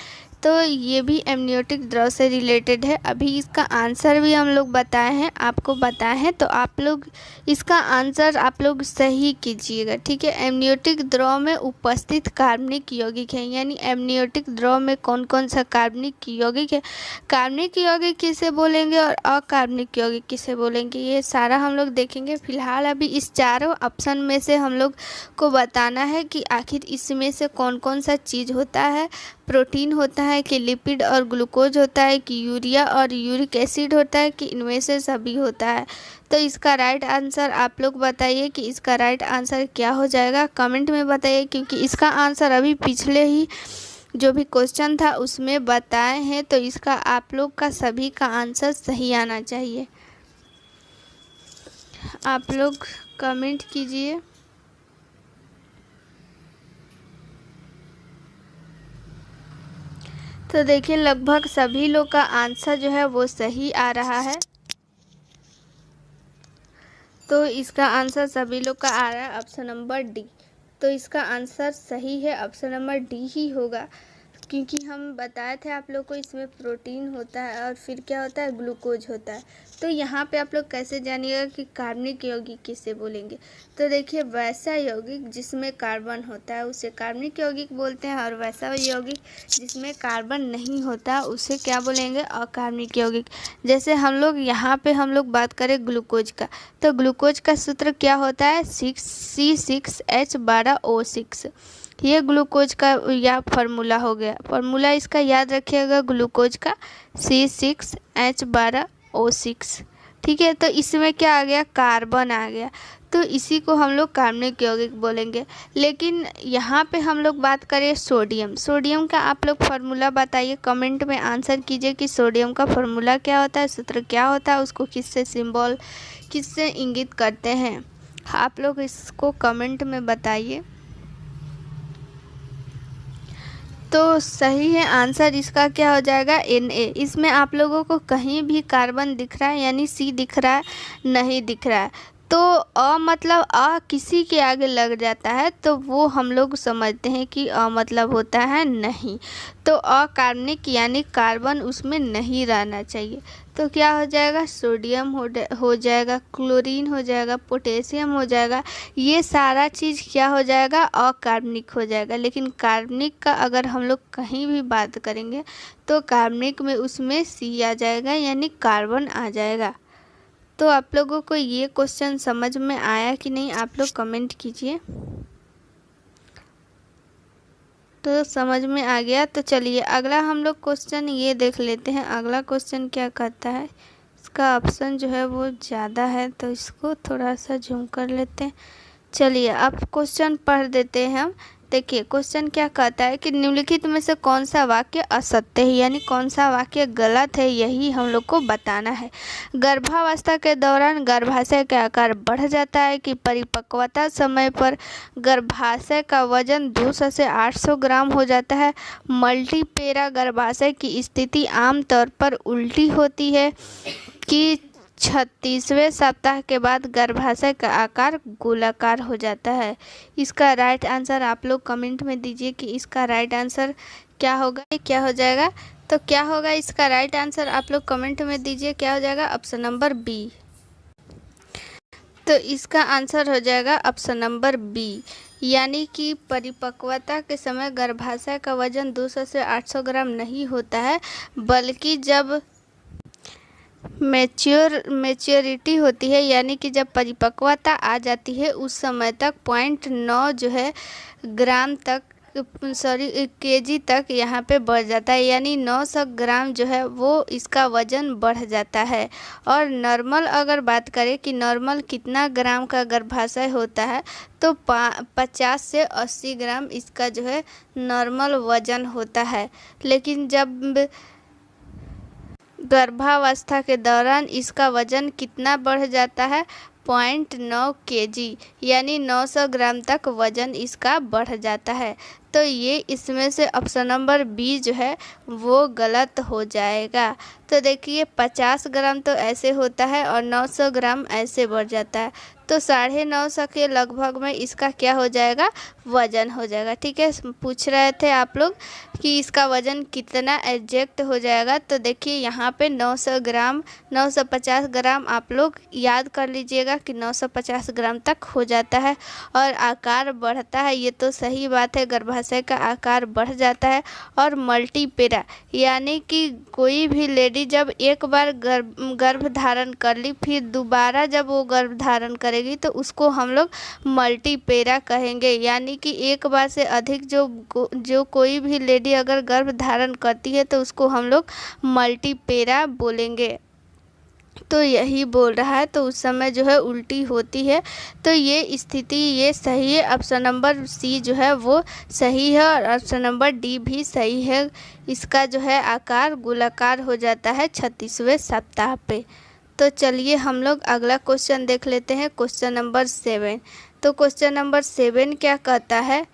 तो ये भी एमनियोटिक द्रव से रिलेटेड है। अभी इसका आंसर भी हम लोग बताए हैं, आपको बताए हैं, तो आप लोग इसका आंसर आप लोग सही कीजिएगा, ठीक है। एमनियोटिक द्रव में उपस्थित कार्बनिक यौगिक है, यानी एमनियोटिक द्रव में कौन कौन सा कार्बनिक यौगिक है, कार्बनिक यौगिक किसे बोलेंगे और अकार्बनिक यौगिक किसे बोलेंगे, ये सारा हम लोग देखेंगे। फिलहाल अभी इस चारों ऑप्शन में से हम लोग को बताना है कि आखिर इसमें से कौन कौन सा चीज़ होता है, प्रोटीन होता है कि लिपिड और ग्लूकोज होता है कि यूरिया और यूरिक एसिड होता है कि इनमें से सभी होता है। तो इसका राइट आंसर आप लोग बताइए कि इसका राइट आंसर क्या हो जाएगा, कमेंट में बताइए, क्योंकि इसका आंसर अभी पिछले ही जो भी क्वेश्चन था उसमें बताए हैं, तो इसका आप लोग का सभी का आंसर सही आना चाहिए। आप लोग कमेंट कीजिए। तो देखिए लगभग सभी लोग का आंसर जो है वो सही आ रहा है, तो इसका आंसर सभी लोग का आ रहा है ऑप्शन नंबर डी। तो इसका आंसर सही है, ऑप्शन नंबर डी ही होगा, क्योंकि हम बताए थे आप लोग को इसमें प्रोटीन होता है और फिर क्या होता है, ग्लूकोज होता है। तो यहाँ पे आप लोग कैसे जानिएगा कि कार्बनिक यौगिक किसे बोलेंगे, तो देखिए वैसा यौगिक जिसमें कार्बन होता है उसे कार्बनिक यौगिक बोलते हैं, और वैसा यौगिक जिसमें कार्बन नहीं होता उसे क्या बोलेंगे, अकार्बनिक यौगिक। जैसे हम लोग यहाँ पे हम लोग बात करें ग्लूकोज का, तो ग्लूकोज का सूत्र क्या होता है, C6H12O6। ये ग्लूकोज का या फार्मूला हो गया, फार्मूला इसका याद रखिएगा ग्लूकोज का C6H12O6, ठीक है। तो इसमें क्या आ गया, कार्बन आ गया, तो इसी को हम लोग कार्बनिक यौगिक बोलेंगे। लेकिन यहाँ पे हम लोग बात करें सोडियम, सोडियम का आप लोग फार्मूला बताइए, कमेंट में आंसर कीजिए कि सोडियम का फार्मूला क्या होता है, सूत्र क्या होता है, उसको किससे सिंबल किससे इंगित करते हैं, आप लोग इसको कमेंट में बताइए। तो सही है आंसर इसका क्या हो जाएगा, Na। इसमें आप लोगों को कहीं भी कार्बन दिख रहा है यानी C दिख रहा है, नहीं दिख रहा है, तो अ मतलब अ किसी के आगे लग जाता है तो वो हम लोग समझते हैं कि अ मतलब होता है नहीं, तो अकार्बनिक यानी कार्बन उसमें नहीं रहना चाहिए। तो क्या हो जाएगा, सोडियम हो जाएगा, क्लोरीन हो जाएगा, पोटेशियम हो जाएगा, ये सारा चीज़ क्या हो जाएगा, अकार्बनिक हो जाएगा। लेकिन कार्बनिक का अगर हम लोग कहीं भी बात करेंगे तो कार्बनिक में उसमें C आ जाएगा यानी कार्बन आ जाएगा। तो आप लोगों को ये क्वेश्चन समझ में आया कि नहीं, आप लोग कमेंट कीजिए। तो समझ में आ गया, तो चलिए अगला हम लोग क्वेश्चन ये देख लेते हैं। अगला क्वेश्चन क्या कहता है, इसका ऑप्शन जो है वो ज़्यादा है तो इसको थोड़ा सा जूम कर लेते हैं। चलिए अब क्वेश्चन पढ़ देते हैं हम। देखिए क्वेश्चन क्या कहता है कि निम्नलिखित में से कौन सा वाक्य असत्य है, यानी कौन सा वाक्य गलत है, यही हम लोग को बताना है। गर्भावस्था के दौरान गर्भाशय का आकार बढ़ जाता है कि परिपक्वता समय पर गर्भाशय का वजन 200 से 800 ग्राम हो जाता है। मल्टीपेरा गर्भाशय की स्थिति आमतौर पर उल्टी होती है कि 36वें सप्ताह के बाद गर्भाशय का आकार गोलाकार हो जाता है। इसका राइट आंसर आप लोग कमेंट में दीजिए कि इसका राइट आंसर क्या होगा, क्या हो जाएगा। तो क्या होगा इसका राइट आंसर, आप लोग कमेंट में दीजिए क्या हो जाएगा, ऑप्शन नंबर बी। तो इसका आंसर हो जाएगा ऑप्शन नंबर बी, यानी कि परिपक्वता के समय गर्भाशय का वजन 200 से 800 ग्राम नहीं होता है, बल्कि जब मैच्योरिटी होती है यानी कि जब परिपक्वता आ जाती है उस समय तक 0.9 जो है ग्राम तक केजी तक यहाँ पे बढ़ जाता है, यानी 900 ग्राम जो है वो इसका वज़न बढ़ जाता है। और नॉर्मल अगर बात करें कि नॉर्मल कितना ग्राम का गर्भाशय होता है, तो 50 से 80 ग्राम इसका जो है नॉर्मल वज़न होता है। लेकिन जब गर्भावस्था के दौरान इसका वज़न कितना बढ़ जाता है, 0.9 केजी, यानी 900 ग्राम तक वज़न इसका बढ़ जाता है। तो ये इसमें से ऑप्शन नंबर बी जो है वो गलत हो जाएगा। तो देखिए 50 ग्राम तो ऐसे होता है और 900 ग्राम ऐसे बढ़ जाता है, तो 9.5 के लगभग में इसका क्या हो जाएगा, वज़न हो जाएगा। ठीक है, पूछ रहे थे आप लोग कि इसका वज़न कितना एग्जैक्ट हो जाएगा। तो देखिए यहाँ पे 900 ग्राम 950 ग्राम आप लोग याद कर लीजिएगा कि 950 ग्राम तक हो जाता है। और आकार बढ़ता है, ये तो सही बात है, गर्भाशय का आकार बढ़ जाता है। और मल्टीपेरा यानी कि कोई भी लेडी जब एक बार गर्भ धारण कर ली, फिर दोबारा जब वो गर्भ धारण करेगी तो उसको हम लोग मल्टीपेरा कहेंगे। यानी कि एक बार से अधिक जो कोई भी लेडी अगर गर्भ धारण करती है तो उसको हम लोग मल्टीपेरा बोलेंगे। तो यही बोल रहा है, तो उस समय जो है उल्टी होती है। तो ये स्थिति ये सही है, ऑप्शन नंबर सी जो है वो सही है और ऑप्शन नंबर डी भी सही है। इसका जो है आकार गोलाकार हो जाता है 36वें सप्ताह पे। तो चलिए हम लोग अगला क्वेश्चन देख लेते हैं, क्वेश्चन नंबर 7। तो क्वेश्चन नंबर 7 क्या कहता है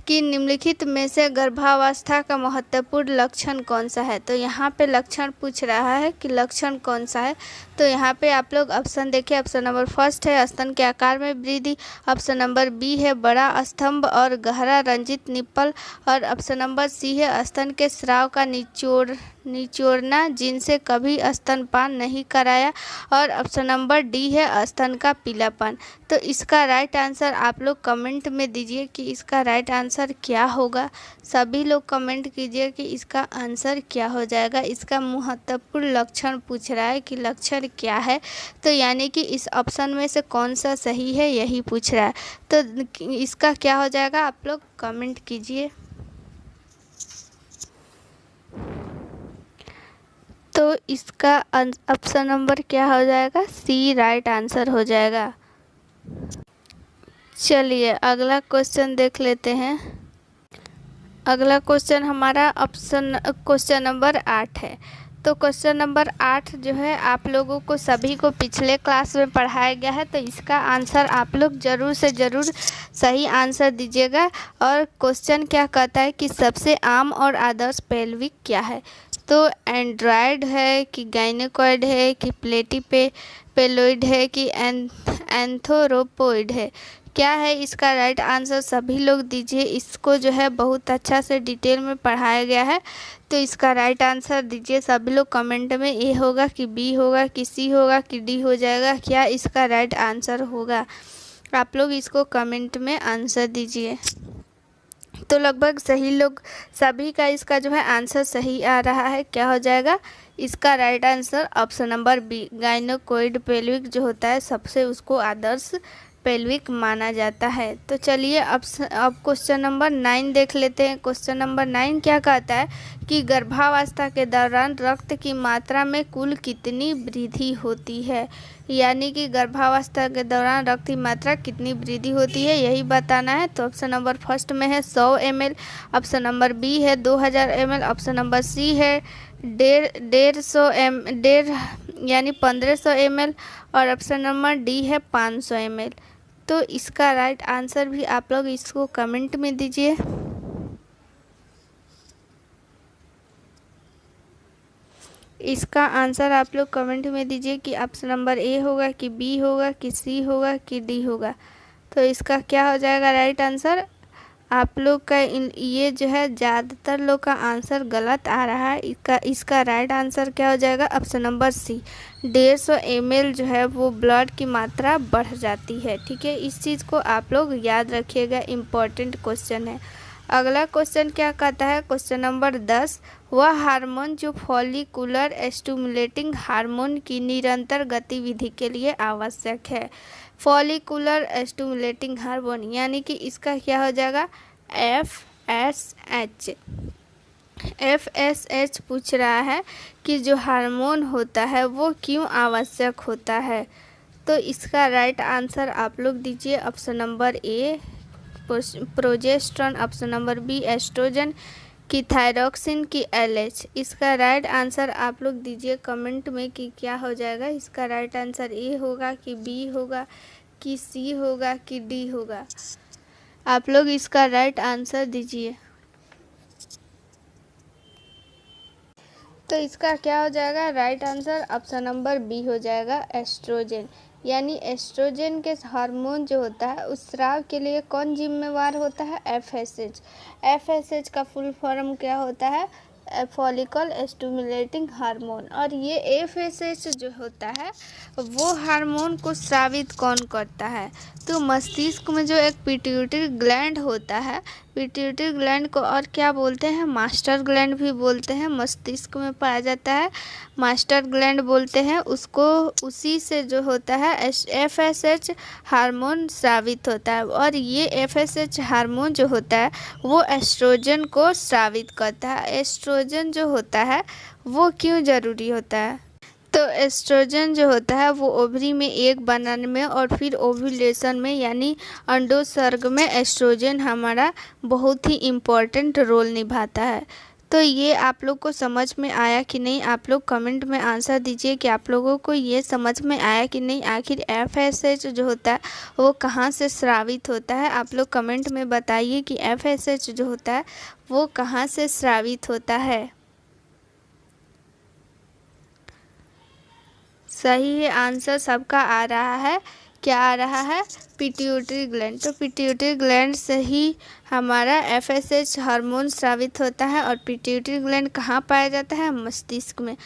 कि निम्नलिखित में से गर्भावस्था का महत्वपूर्ण लक्षण कौन सा है। तो यहाँ पे लक्षण पूछ रहा है कि लक्षण कौन सा है। तो यहाँ पे आप लोग ऑप्शन देखिए, ऑप्शन नंबर फर्स्ट है स्तन के आकार में वृद्धि, ऑप्शन नंबर बी है बड़ा स्तंभ और गहरा रंजित निप्पल, और ऑप्शन नंबर सी है स्तन के स्राव का निचोड़ना जिनसे कभी स्तनपान नहीं कराया, और ऑप्शन नंबर डी है स्तन का पीलापन। तो इसका राइट आंसर आप लोग कमेंट में दीजिए कि इसका राइट आंसर क्या होगा। सभी लोग कमेंट कीजिए कि इसका आंसर क्या हो जाएगा। इसका महत्वपूर्ण लक्षण पूछ रहा है कि लक्षण क्या है, तो यानी कि इस ऑप्शन में से कौन सा सही है यही पूछ रहा है। तो इसका क्या हो जाएगा आप लोग कमेंट कीजिए। तो इसका ऑप्शन नंबर क्या हो जाएगा, सी राइट आंसर हो जाएगा। चलिए अगला क्वेश्चन देख लेते हैं। अगला क्वेश्चन हमारा क्वेश्चन नंबर 8 है। तो क्वेश्चन नंबर 8 जो है आप लोगों को सभी को पिछले क्लास में पढ़ाया गया है, तो इसका आंसर आप लोग ज़रूर से ज़रूर सही आंसर दीजिएगा। और क्वेश्चन क्या कहता है कि सबसे आम और आदर्श पेल्विक क्या है। तो एंड्रॉयड है कि गाइनेकॉइड है कि पेलोइड है कि एंथोरोपोइड है, क्या है इसका राइट आंसर सभी लोग दीजिए। इसको जो है बहुत अच्छा से डिटेल में पढ़ाया गया है, तो इसका राइट आंसर दीजिए सभी लोग कमेंट में। ए होगा कि बी होगा कि सी होगा कि डी हो जाएगा, क्या इसका राइट आंसर होगा। आप लोग इसको कमेंट में आंसर दीजिए। तो लगभग सभी का इसका जो है आंसर सही आ रहा है। क्या हो जाएगा इसका right answer, option number B gynaecoid pelvic जो होता है सबसे उसको आदर्श पेल्विक माना जाता है। तो चलिए अब क्वेश्चन नंबर 9 देख लेते हैं। क्वेश्चन नंबर 9 क्या कहता है कि गर्भावस्था के दौरान रक्त की मात्रा में कुल कितनी वृद्धि होती है। यानी कि गर्भावस्था के दौरान रक्त की मात्रा कितनी वृद्धि होती है यही बताना है। तो ऑप्शन नंबर फर्स्ट में है 100 ml, ऑप्शन नंबर बी है 2000 ml, ऑप्शन नंबर सी है 150 यानी 1500 ml, और ऑप्शन नंबर डी है 500 ml। तो इसका राइट आंसर भी आप लोग इसको कमेंट में दीजिए। इसका आंसर आप लोग कमेंट में दीजिए कि ऑप्शन नंबर ए होगा कि बी होगा कि सी होगा कि डी होगा। तो इसका क्या हो जाएगा राइट आंसर। आप लोग का ये जो है ज़्यादातर लोग का आंसर गलत आ रहा है। इसका राइट आंसर क्या हो जाएगा, ऑप्शन नंबर सी 150 ml जो है वो ब्लड की मात्रा बढ़ जाती है। ठीक है, इस चीज़ को आप लोग याद रखिएगा, इम्पॉर्टेंट क्वेश्चन है। अगला क्वेश्चन क्या कहता है, क्वेश्चन नंबर 10, वह हार्मोन जो फॉलिकुलर स्टिमुलेटिंग हार्मोन की निरंतर गतिविधि के लिए आवश्यक है। फॉलिकुलर स्टिमुलेटिंग हार्मोन यानी कि इसका क्या हो जाएगा FSH। FSH पूछ रहा है कि जो हार्मोन होता है वो क्यों आवश्यक होता है। तो इसका राइट आंसर आप लोग दीजिए, option number A progesterone, option number B estrogen की थायरॉक्सिन की LH। इसका राइट आंसर आप लोग दीजिए कमेंट में कि क्या हो जाएगा। इसका राइट आंसर ए होगा कि बी होगा कि सी होगा कि डी होगा। आप लोग इसका राइट आंसर दीजिए। तो इसका क्या हो जाएगा right answer, option number B हो जाएगा एस्ट्रोजन। यानी एस्ट्रोजन के हार्मोन जो होता है उस स्राव के लिए कौन जिम्मेवार होता है? एफएसएच। एफएसएच का फुल फॉर्म क्या होता है? Follicle stimulating hormone. और ये एफएसएच जो होता है वो हार्मोन को स्रावित कौन करता है? तो मस्तिष्क में जो एक पिट्यूटरी ग्लैंड होता है, पिट्यूटरी ग्लैंड को और क्या बोलते हैं? मास्टर ग्लैंड भी बोलते हैं। मस्तिष्क में पाया जाता है, मास्टर ग्लैंड बोलते हैं उसको। उसी से जो होता है एफएसएच हार्मोन स्रावित होता है। और ये एफएसएच हार्मोन जो होता है वो एस्ट्रोजन को स्रावित करता है। एस्ट्रोजन जो होता है वो क्यों ज़रूरी होता है? तो एस्ट्रोजन जो होता है वो ओवरी में एग बनाने में और फिर ओव्यूलेशन में यानी अंडोत्सर्ग में एस्ट्रोजन हमारा बहुत ही इम्पोर्टेंट रोल निभाता है। तो ये आप लोग को समझ में आया कि नहीं? आप लोग कमेंट में आंसर दीजिए कि आप लोगों को ये समझ में आया कि नहीं। आखिर एफएसएच जो होता है वो कहाँ से स्रावित होता है? आप लोग कमेंट में बताइए कि एफएसएच जो होता है वो कहाँ से स्रावित होता है। सही है, आंसर सबका आ रहा है। क्या आ रहा है? Pituitary gland. तो पिट्यूटरी ग्लैंड से ही हमारा एफएसएच हार्मोन स्रावित होता है। और पिट्यूटरी ग्लैंड कहाँ पाया जाता है? मस्तिष्क में।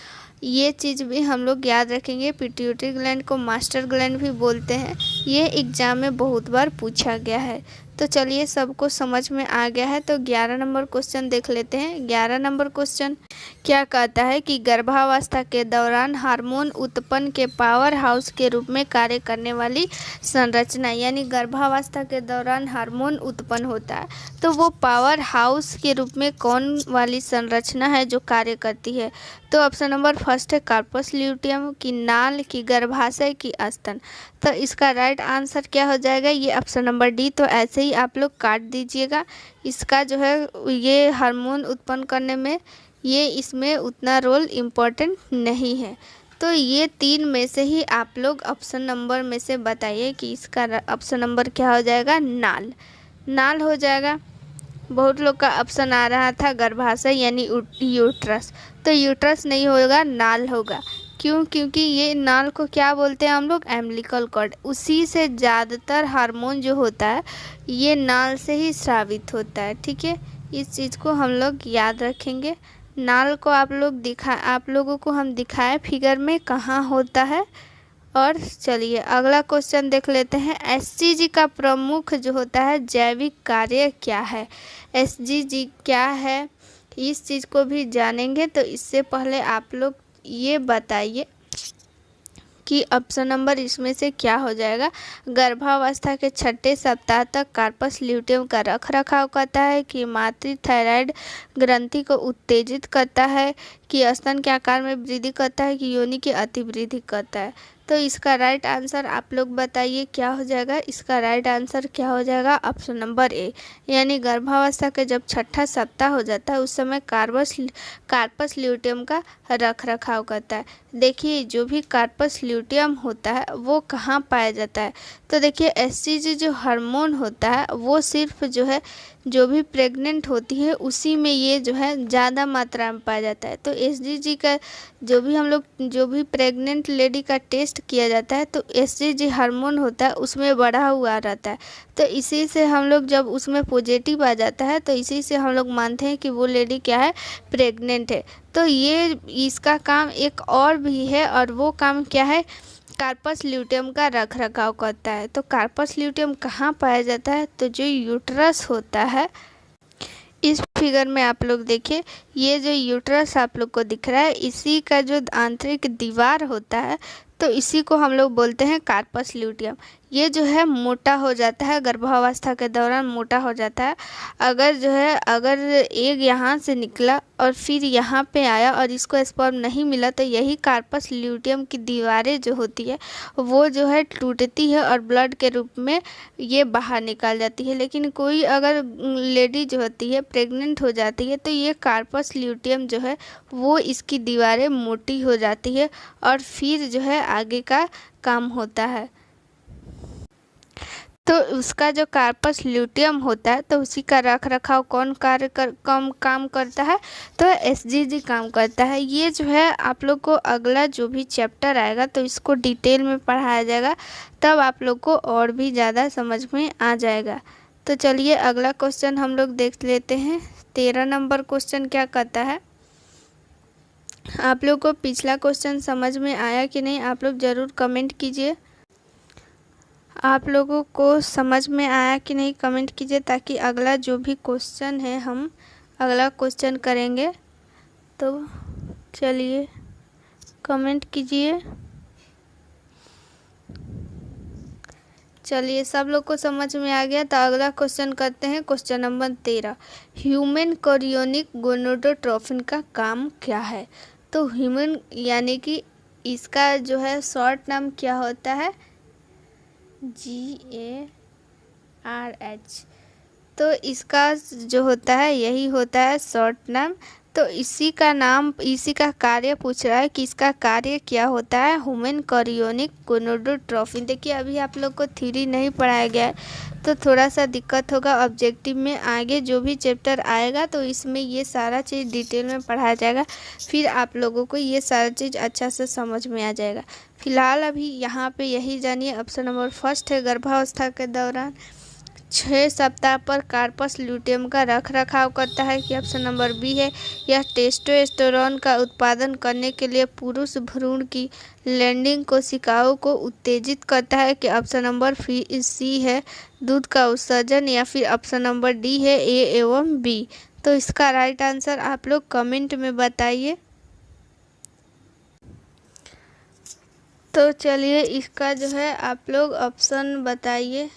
ये चीज़ भी हम लोग याद रखेंगे। पिट्यूटरी ग्लैंड को मास्टर ग्लैंड भी बोलते हैं। ये एग्ज़ाम में बहुत बार पूछा गया है। तो चलिए सबको समझ में आ गया है। तो 11 नंबर क्वेश्चन देख लेते हैं। 11 नंबर क्वेश्चन क्या कहता है कि गर्भावस्था के दौरान हार्मोन उत्पन्न के पावर हाउस के रूप में कार्य करने वाली संरचना, यानी गर्भावस्था के दौरान हार्मोन उत्पन्न होता है तो वो पावर हाउस के रूप में कौन वाली संरचना है जो कार्य करती है? तो ऑप्शन नंबर फर्स्ट है कार्पस ल्यूटियम की नाल की गर्भाशय की स्तन। तो इसका राइट आंसर क्या हो जाएगा? ये ऑप्शन नंबर डी। तो ऐसे ही आप लोग काट दीजिएगा। इसका जो है ये हार्मोन उत्पन्न करने में ये इसमें उतना रोल इम्पोर्टेंट नहीं है। तो ये 3 में से ही आप लोग ऑप्शन नंबर में से बताइए कि इसका ऑप्शन नंबर क्या हो जाएगा? नाल। नाल हो जाएगा। बहुत लोग का ऑप्शन आ रहा था गर्भाशय यानी यूट्रस। तो यूट्रस नहीं होगा, नाल होगा। क्यों? क्योंकि ये नाल को क्या बोलते हैं हम लोग? Umbilical cord. उसी से ज़्यादातर हार्मोन जो होता है ये नाल से ही स्रावित होता है। ठीक है, इस चीज़ को हम लोग याद रखेंगे। नाल को आप लोगों को हम दिखाए फिगर में कहाँ होता है। और चलिए अगला क्वेश्चन देख लेते हैं। एसजीजी का प्रमुख जो होता है जैविक कार्य क्या है? एसजीजी क्या है इस चीज़ को भी जानेंगे। तो इससे पहले आप लोग ये बताइए कि ऑप्शन नंबर इसमें से क्या हो जाएगा? गर्भावस्था के 6ठे सप्ताह तक कार्पस ल्यूटियम का रख रखाव करता है, कि मातृ थायराइड ग्रंथि को उत्तेजित करता है, कि स्तन के आकार में वृद्धि करता है, कि योनि की अतिवृद्धि करता है। तो इसका राइट आंसर आप लोग बताइए क्या हो जाएगा? इसका राइट आंसर क्या हो जाएगा? ऑप्शन नंबर ए, यानी गर्भावस्था के जब 6ठा सप्ताह हो जाता है उस समय कार्पस ल्यूटियम का रख रखाव करता है। देखिए जो भी कार्पस ल्यूटियम होता है वो कहाँ पाया जाता है? तो देखिए एसजीजी जो हार्मोन होता है वो सिर्फ जो है जो भी प्रेग्नेंट होती है उसी में ये जो है ज़्यादा मात्रा में पाया जाता है। तो एसजीजी का जो भी प्रेग्नेंट लेडी का टेस्ट किया जाता है तो एसजीजी हार्मोन होता है उसमें बढ़ा हुआ रहता है। तो इसी से हम लोग जब उसमें पॉजिटिव आ जाता है तो इसी से हम लोग मानते हैं कि वो लेडी क्या है? प्रेग्नेंट है। तो ये इसका काम एक और भी है और वो काम क्या है? कार्पस ल्यूटियम का रख रखाव करता है। तो कार्पस ल्यूटियम कहाँ पाया जाता है? तो जो यूट्रस होता है, इस फिगर में आप लोग देखिए ये जो यूट्रस आप लोग को दिख रहा है इसी का जो आंतरिक दीवार होता है तो इसी को हम लोग बोलते हैं कार्पस ल्यूटियम। ये जो है मोटा हो जाता है, गर्भावस्था के दौरान मोटा हो जाता है। अगर एग यहाँ से निकला और फिर यहाँ पे आया और इसको स्पर्म नहीं मिला तो यही कार्पस ल्यूटियम की दीवारें जो होती है वो जो है टूटती है और ब्लड के रूप में ये बाहर निकाल जाती है। लेकिन कोई अगर लेडी जो होती है प्रेग्नेंट हो जाती है तो ये कार्पस ल्यूटियम जो है वो इसकी दीवारें मोटी हो जाती है और फिर जो है आगे का काम होता है। तो उसका जो कार्पस ल्यूटियम होता है तो उसी का रख रखाव कौन काम करता है, तो एसजीजी काम करता है। ये जो है आप लोग को अगला जो भी चैप्टर आएगा तो इसको डिटेल में पढ़ाया जाएगा, तब आप लोग को और भी ज़्यादा समझ में आ जाएगा। तो चलिए अगला क्वेश्चन हम लोग देख लेते हैं। 13 नंबर क्वेश्चन क्या कहता है। आप लोग को पिछला क्वेश्चन समझ में आया कि नहीं, आप लोग ज़रूर कमेंट कीजिए। आप लोगों को समझ में आया कि नहीं कमेंट कीजिए, ताकि अगला जो भी क्वेश्चन है हम अगला क्वेश्चन करेंगे। तो चलिए कमेंट कीजिए। चलिए सब लोग को समझ में आ गया, तो अगला क्वेश्चन करते हैं। क्वेश्चन नंबर 13, ह्यूमन कोरियोनिक गोनोडोट्रोफिन का काम क्या है। तो ह्यूमन यानी कि इसका जो है शॉर्ट नाम क्या होता है, GARH। तो इसका जो होता है यही होता है शॉर्ट नाम। तो इसी का कार्य पूछ रहा है कि इसका कार्य क्या होता है, ह्यूमन कोरियोनिक गोनोडोट्रोफिन। देखिए अभी आप लोग को थ्योरी नहीं पढ़ाया गया है तो थोड़ा सा दिक्कत होगा। ऑब्जेक्टिव में आगे जो भी चैप्टर आएगा तो इसमें ये सारा चीज़ डिटेल में पढ़ाया जाएगा, फिर आप लोगों को ये सारा चीज़ अच्छा से समझ में आ जाएगा। फिलहाल अभी यहाँ पे यही जानिए। ऑप्शन नंबर फर्स्ट है, गर्भावस्था के दौरान 6 सप्ताह पर कार्पस ल्यूटियम का रख रखाव करता है। कि ऑप्शन नंबर बी है, यह टेस्टोस्टेरोन का उत्पादन करने के लिए पुरुष भ्रूण की लैंडिंग कोशिकाओं को उत्तेजित करता है। कि ऑप्शन नंबर सी है, दूध का उत्सर्जन। या फिर ऑप्शन नंबर डी है, ए एवं बी। तो इसका राइट आंसर आप लोग कमेंट में बताइए। तो चलिए इसका जो है आप लोग ऑप्शन बताइए।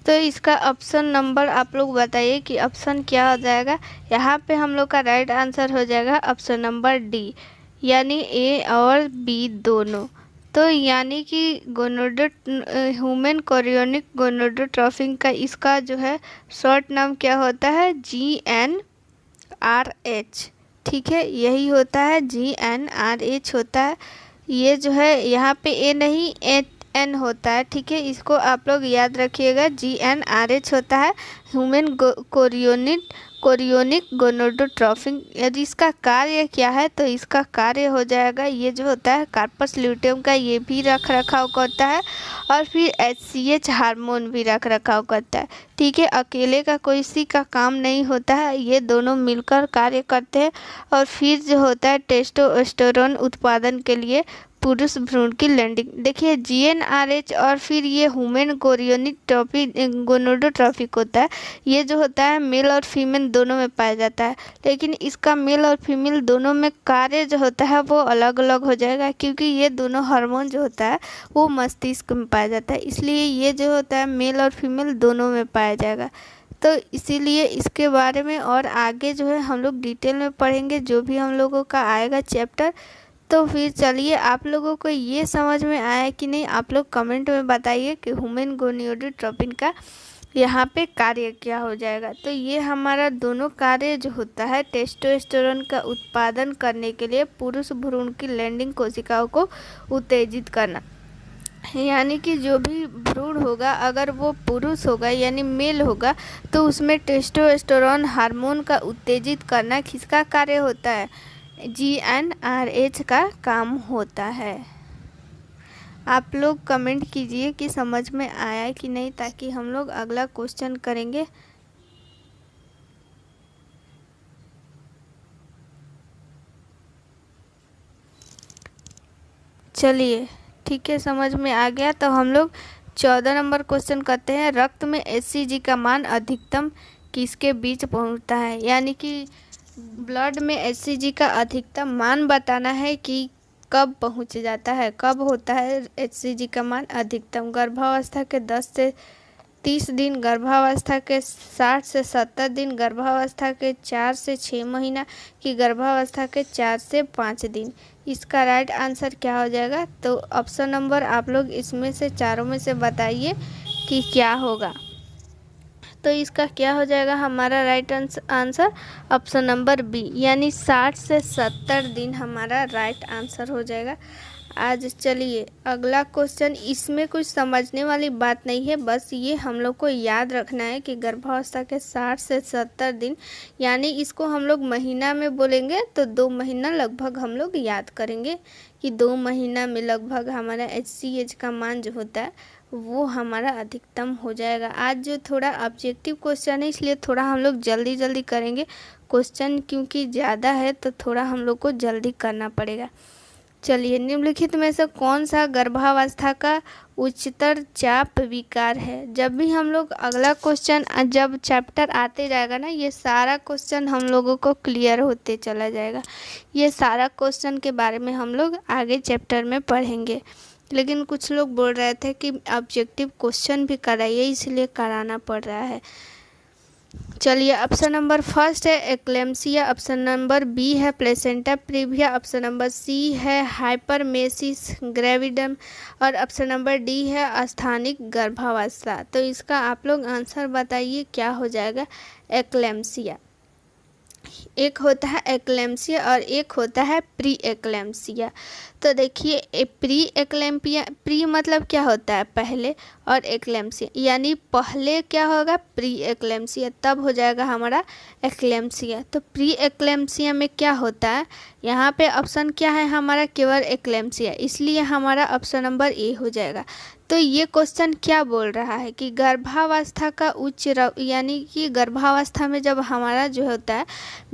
तो इसका ऑप्शन नंबर आप लोग बताइए कि ऑप्शन क्या हो जाएगा। यहाँ पे हम लोग का राइट आंसर हो जाएगा ऑप्शन नंबर डी, यानी ए और बी दोनों। तो यानी कि ह्यूमन कोरियोनिक गोनोडोट्रोफिन का इसका जो है शॉर्ट नाम क्या होता है, GnRH। ठीक है, यही होता है, GnRH होता है। ये जो है यहाँ पे ए नहीं N होता है। ठीक है, इसको आप लोग याद रखिएगा, GnRH होता है, ह्यूमन कोरियोनिक गोनोडोट्रोफिन। यदि इसका कार्य क्या है तो इसका कार्य हो जाएगा, ये जो होता है कार्पस ल्यूटियम का, ये भी रख रखाव करता है और फिर HCH हार्मोन भी रख रखाव करता है। ठीक है, अकेले का कोई सी का काम नहीं होता है, ये दोनों मिलकर कार्य करते हैं। और फिर जो होता है टेस्टोस्टेरोन उत्पादन के लिए पुरुष भ्रूण की लैंडिंग। देखिए GnRH और फिर ये ह्यूमन कोरियोनिक गोनोडोट्रोफिक होता है, ये जो होता है मेल और फीमेल दोनों में पाया जाता है। लेकिन इसका मेल और फीमेल दोनों में कार्य जो होता है वो अलग अलग हो जाएगा, क्योंकि ये दोनों हार्मोन जो होता है वो मस्तिष्क में पाया जाता है, इसलिए ये जो होता है मेल और फीमेल दोनों में पाया जाएगा। तो इसीलिए इसके बारे में और आगे जो है हम लोग डिटेल में पढ़ेंगे, जो भी हम लोगों का आएगा चैप्टर। तो फिर चलिए आप लोगों को ये समझ में आया कि नहीं, आप लोग कमेंट में बताइए कि ह्यूमन गोनोडोट्रोफिन का यहाँ पे कार्य क्या हो जाएगा। तो ये हमारा दोनों कार्य जो होता है टेस्टोस्टेरोन का उत्पादन करने के लिए पुरुष भ्रूण की लैंडिंग कोशिकाओं को उत्तेजित करना, यानी कि जो भी भ्रूण होगा अगर वो पुरुष होगा यानी मेल होगा तो उसमें टेस्टोस्टेरोन हार्मोन का उत्तेजित करना किसका कार्य होता है, GnRH का काम होता है। आप लोग कमेंट कीजिए कि समझ में आया कि नहीं, ताकि हम लोग अगला क्वेश्चन करेंगे। चलिए ठीक है, समझ में आ गया। तो हम लोग 14 नंबर क्वेश्चन करते हैं। रक्त में HCG का मान अधिकतम किसके बीच पहुंचता है, यानी कि ब्लड में HCG का अधिकतम मान बताना है कि कब पहुंच जाता है, कब होता है HCG का मान अधिकतम। गर्भावस्था के 10 से 30 दिन, गर्भावस्था के 60 से 70 दिन, गर्भावस्था के 4 से 6 महीना की गर्भावस्था के 4 से 5 दिन। इसका राइट आंसर क्या हो जाएगा। तो ऑप्शन नंबर आप लोग इसमें से चारों में से बताइए कि क्या होगा। तो इसका क्या हो जाएगा हमारा right answer, option number B, यानी 60 से 70 दिन हमारा राइट आंसर हो जाएगा। आज चलिए अगला क्वेश्चन, इसमें कुछ समझने वाली बात नहीं है, बस ये हम लोग को याद रखना है कि गर्भावस्था के 60 से 70 दिन, यानी इसको हम लोग महीना में बोलेंगे तो 2 महीना लगभग हम लोग याद करेंगे कि 2 महीना में लगभग हमारा HCH का मान जो होता है वो हमारा अधिकतम हो जाएगा। आज जो थोड़ा ऑब्जेक्टिव क्वेश्चन है इसलिए थोड़ा हम लोग जल्दी जल्दी करेंगे, क्वेश्चन क्योंकि ज़्यादा है तो थोड़ा हम लोग को जल्दी करना पड़ेगा। चलिए, निम्नलिखित में से कौन सा गर्भावस्था का उच्चतर चाप विकार है? जब भी हम लोग अगला क्वेश्चन जब चैप्टर आते जाएगा ना, ये सारा क्वेश्चन हम लोगों को क्लियर होते चला जाएगा। ये सारा क्वेश्चन के बारे में हम लोग आगे चैप्टर में पढ़ेंगे, लेकिन कुछ लोग बोल रहे थे कि ऑब्जेक्टिव क्वेश्चन भी कराइए, इसलिए कराना पड़ रहा है। चलिए, ऑप्शन नंबर फर्स्ट है एक्लेम्सिया, ऑप्शन नंबर बी है placenta previa, option number C है हाइपरमेसिस ग्रेविडम और ऑप्शन नंबर डी है स्थानिक गर्भावस्था। तो इसका आप लोग आंसर बताइए क्या हो जाएगा? एक्लेम्सिया। एक होता है एक्लेम्सिया और एक होता है प्री एक्लेम्सिया। तो देखिए, प्री एक्लेम्पिया, प्री मतलब क्या होता है? पहले, और एक्लेम्सिया यानी पहले क्या होगा? प्री एक्लेम्सिया, तब हो जाएगा हमारा एक्लेम्सिया। तो प्री एक्लेम्सिया में क्या होता है? यहाँ पे ऑप्शन क्या है हमारा? केवल एक्लेम्सिया, इसलिए हमारा ऑप्शन नंबर ए हो जाएगा। तो ये क्वेश्चन क्या बोल रहा है कि गर्भावस्था का उच्च यानी कि गर्भावस्था में जब हमारा जो होता है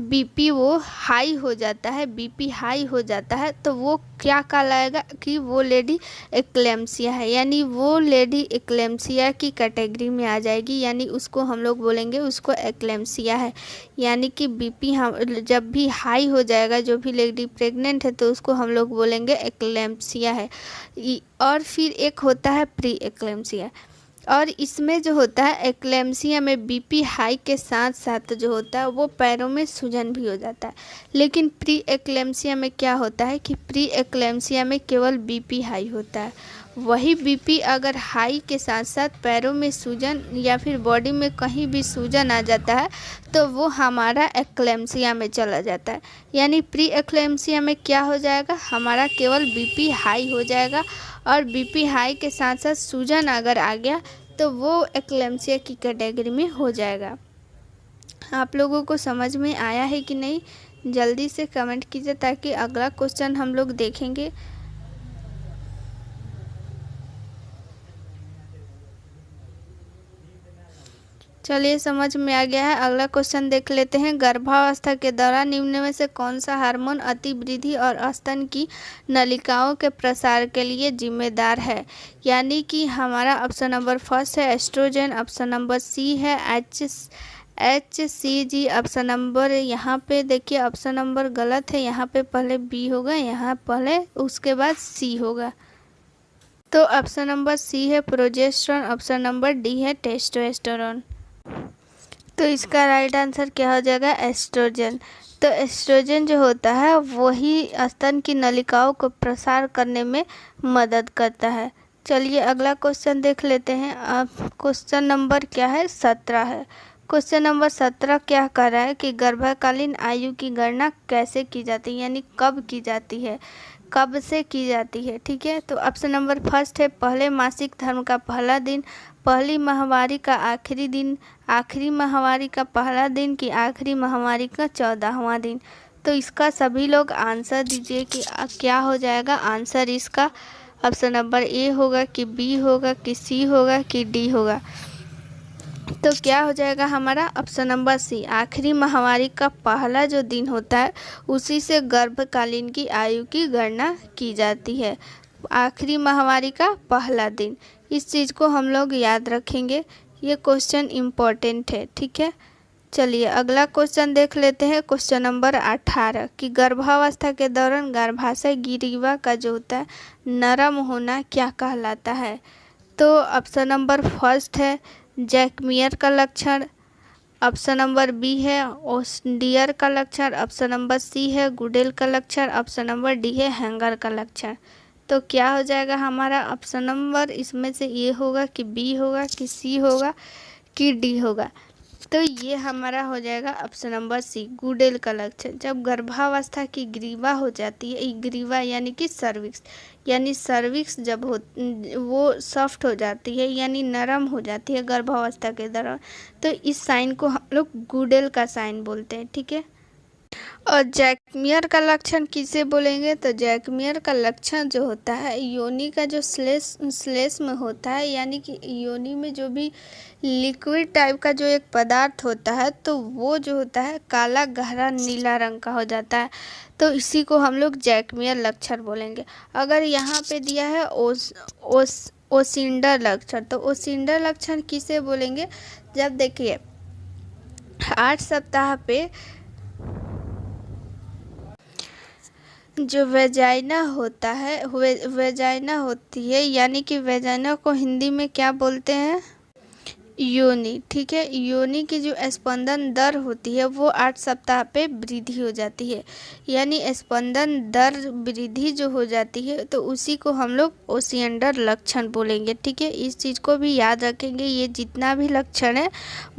बीपी वो हाई हो जाता है, बीपी हाई हो जाता है, तो वो क्या कहलाएगा कि वो लेडी एक्लेम्सिया है, यानी वो लेडी एक्लेम्सिया की कैटेगरी में आ जाएगी, यानी उसको हम लोग बोलेंगे उसको एक्लेम्सिया है। यानी कि बीपी हम जब भी हाई हो जाएगा, जो भी लेडी प्रेग्नेंट है तो उसको हम लोग बोलेंगे एक्लेम्सिया है। और फिर एक होता है प्री एक्लेम्सिया, और इसमें जो होता है एक्लेम्सिया में बीपी हाई के साथ साथ जो होता है वो पैरों में सूजन भी हो जाता है। लेकिन प्री एक्लेम्सिया में क्या होता है कि प्री एक्लेम्सिया में केवल बीपी हाई होता है, वही बीपी अगर हाई के साथ साथ पैरों में सूजन या फिर बॉडी में कहीं भी सूजन आ जाता है तो वो हमारा एक्लेम्सिया में चला जाता है। यानी प्री एक्लेम्सिया में क्या हो जाएगा? हमारा केवल बीपी हाई हो जाएगा, और बीपी हाई के साथ साथ सूजन अगर आ गया तो वो एक्लेम्सिया की कैटेगरी में हो जाएगा। आप लोगों को समझ में आया है कि नहीं? जल्दी से कमेंट कीजिए ताकि अगला क्वेश्चन हम लोग देखेंगे। चलिए, समझ में आ गया है। अगला क्वेश्चन देख लेते हैं। गर्भावस्था के दौरान निम्न में से कौन सा हार्मोन अतिवृद्धि और स्तन की नलिकाओं के प्रसार के लिए जिम्मेदार है? यानी कि हमारा ऑप्शन नंबर फर्स्ट है एस्ट्रोजन, ऑप्शन नंबर सी है HCG, ऑप्शन नंबर यहाँ पे देखिए ऑप्शन नंबर गलत है, यहाँ पे पहले बी होगा, यहाँ पहले उसके बाद सी होगा। तो ऑप्शन नंबर सी है प्रोजेस्टेरोन, ऑप्शन नंबर डी है टेस्टोस्टेरोन। तो इसका राइट आंसर क्या हो जाएगा? एस्ट्रोजन। तो एस्ट्रोजन जो होता है वही स्तन की नलिकाओं को प्रसार करने में मदद करता है। चलिए, अगला क्वेश्चन देख लेते हैं। अब क्वेश्चन नंबर क्या है? 17 है। क्वेश्चन नंबर 17 क्या कर रहा है कि गर्भकालीन आयु की गणना कैसे की जाती है, यानी कब की जाती है, कब से की जाती है? ठीक है, तो ऑप्शन नंबर फर्स्ट है पहले मासिक धर्म का पहला दिन, पहली माहवारी का आखिरी दिन, आखिरी माहवारी का पहला दिन कि आखिरी माहवारी का 14वां दिन। तो इसका सभी लोग आंसर दीजिए कि क्या हो जाएगा आंसर इसका। ऑप्शन नंबर ए होगा कि बी होगा कि सी होगा कि डी होगा? तो क्या हो जाएगा हमारा? ऑप्शन नंबर सी, आखिरी माहवारी का पहला जो दिन होता है उसी से गर्भकालीन की आयु की गणना की जाती है। आखिरी माहवारी का पहला दिन, इस चीज़ को हम लोग याद रखेंगे, ये क्वेश्चन इम्पोर्टेंट है। ठीक है, चलिए अगला क्वेश्चन देख लेते हैं। क्वेश्चन नंबर 18 कि गर्भावस्था के दौरान गर्भाशय गिरिवा का जो होता है नरम होना क्या कहलाता है? तो ऑप्शन नंबर फर्स्ट है जैकमियर का लक्षण, ऑप्शन नंबर बी है ओस्डियर का लक्षण, ऑप्शन नंबर सी है गुडेल का लक्षण, ऑप्शन नंबर डी है हैंगर का लक्षण। तो क्या हो जाएगा हमारा ऑप्शन नंबर? इसमें से ए होगा कि बी होगा कि सी होगा कि डी होगा? तो ये हमारा हो जाएगा ऑप्शन नंबर सी, गुडेल का लक्षण। जब गर्भावस्था की ग्रीवा हो जाती है, ग्रीवा यानी कि सर्विक्स, यानी सर्विक्स जब वो सॉफ्ट हो जाती है यानी नरम हो जाती है गर्भावस्था के दौरान, तो इस साइन को हम लोग गुडेल का साइन बोलते हैं। ठीक है। और जैकमियर का लक्षण किसे बोलेंगे? तो जैकमियर का लक्षण जो होता है योनि का जो श्लेष्म में होता है, यानी कि योनि में जो भी लिक्विड टाइप का जो एक पदार्थ होता है, तो वो जो होता है काला गहरा नीला रंग का हो जाता है, तो इसी को हम लोग जैकमियर लक्षण बोलेंगे। अगर यहाँ पे दिया है ओसिंडर लक्षण, तो ओसिंडर लक्षण किसे बोलेंगे? जब देखिए 8 सप्ताह पे जो वेजाइना होता है, वेजाइना होती है, यानी कि वेजाइना को हिंदी में क्या बोलते हैं? योनि। ठीक है। योनि की जो स्पंदन दर होती है वो 8 सप्ताह पे वृद्धि हो जाती है, यानी स्पंदन दर वृद्धि जो हो जाती है, तो उसी को हम लोग ओसिएंडर लक्षण बोलेंगे। ठीक है। इस चीज़ को भी याद रखेंगे, ये जितना भी लक्षण है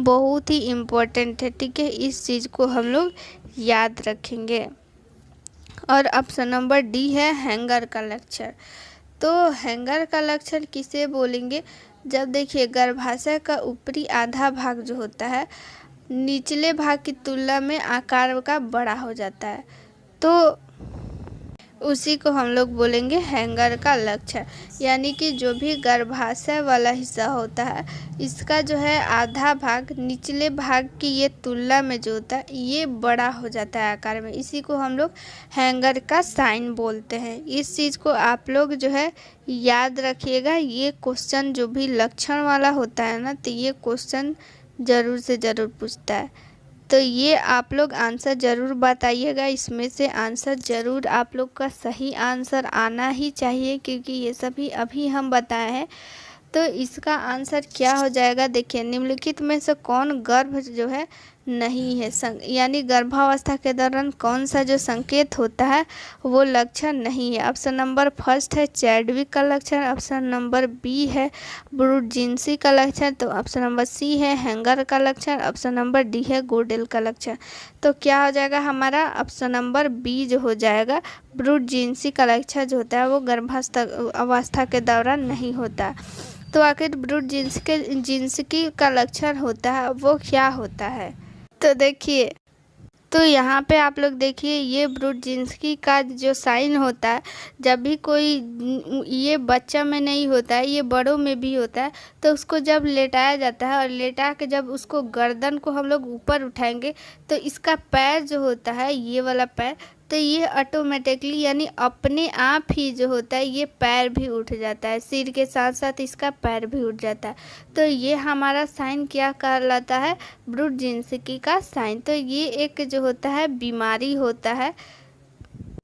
बहुत ही इम्पोर्टेंट है। ठीक है। इस चीज़ को हम लोग याद रखेंगे। और ऑप्शन नंबर डी है हैंगर का लक्षण। तो हैंगर का लक्षण किसे बोलेंगे? जब देखिए गर्भाशय का ऊपरी आधा भाग जो होता है निचले भाग की तुलना में आकार का बड़ा हो जाता है, तो उसी को हम लोग बोलेंगे हैंगर का लक्षण। यानी कि जो भी गर्भाशय वाला हिस्सा होता है इसका जो है आधा भाग निचले भाग की ये तुलना में जो होता है ये बड़ा हो जाता है आकार में, इसी को हम लोग हैंगर का साइन बोलते हैं। इस चीज़ को आप लोग जो है याद रखिएगा। ये क्वेश्चन जो भी लक्षण वाला होता है ना, तो ये क्वेश्चन ज़रूर से ज़रूर पूछता है, तो ये आप लोग आंसर ज़रूर बताइएगा। इसमें से आंसर ज़रूर आप लोग का सही आंसर आना ही चाहिए, क्योंकि ये सभी अभी हम बताए हैं। तो इसका आंसर क्या हो जाएगा? देखिए निम्नलिखित में से कौन गर्भ जो है नहीं है, यानी गर्भावस्था के दौरान कौन सा जो संकेत होता है वो लक्षण नहीं है। ऑप्शन नंबर फर्स्ट है चैडविक का लक्षण, ऑप्शन नंबर बी है ब्रुडजिन्सी का लक्षण, तो ऑप्शन नंबर सी है हैंगर का लक्षण, ऑप्शन नंबर डी है गोडेल का लक्षण। तो क्या हो जाएगा हमारा? ऑप्शन नंबर बी जो हो जाएगा, ब्रुडजिन्सी का लक्षण जो होता है वो गर्भावस्था के दौरान नहीं होता। तो आखिर ब्रुडजिन्सी का लक्षण होता है वो क्या होता है? तो देखिए, तो यहाँ पे आप लोग देखिए ये ब्रुडजिन्स्की का जो साइन होता है, जब भी कोई ये बच्चा में नहीं होता है, ये बड़ों में भी होता है, तो उसको जब लेटाया जाता है और लेटा के जब उसको गर्दन को हम लोग ऊपर उठाएंगे तो इसका पैर जो होता है ये वाला पैर, तो ये ऑटोमेटिकली यानी अपने आप ही जो होता है ये पैर भी उठ जाता है, सिर के साथ साथ इसका पैर भी उठ जाता है। तो ये हमारा साइन क्या कहलाता है? ब्रुडजिन्स्की का साइन। तो ये एक जो होता है बीमारी होता है,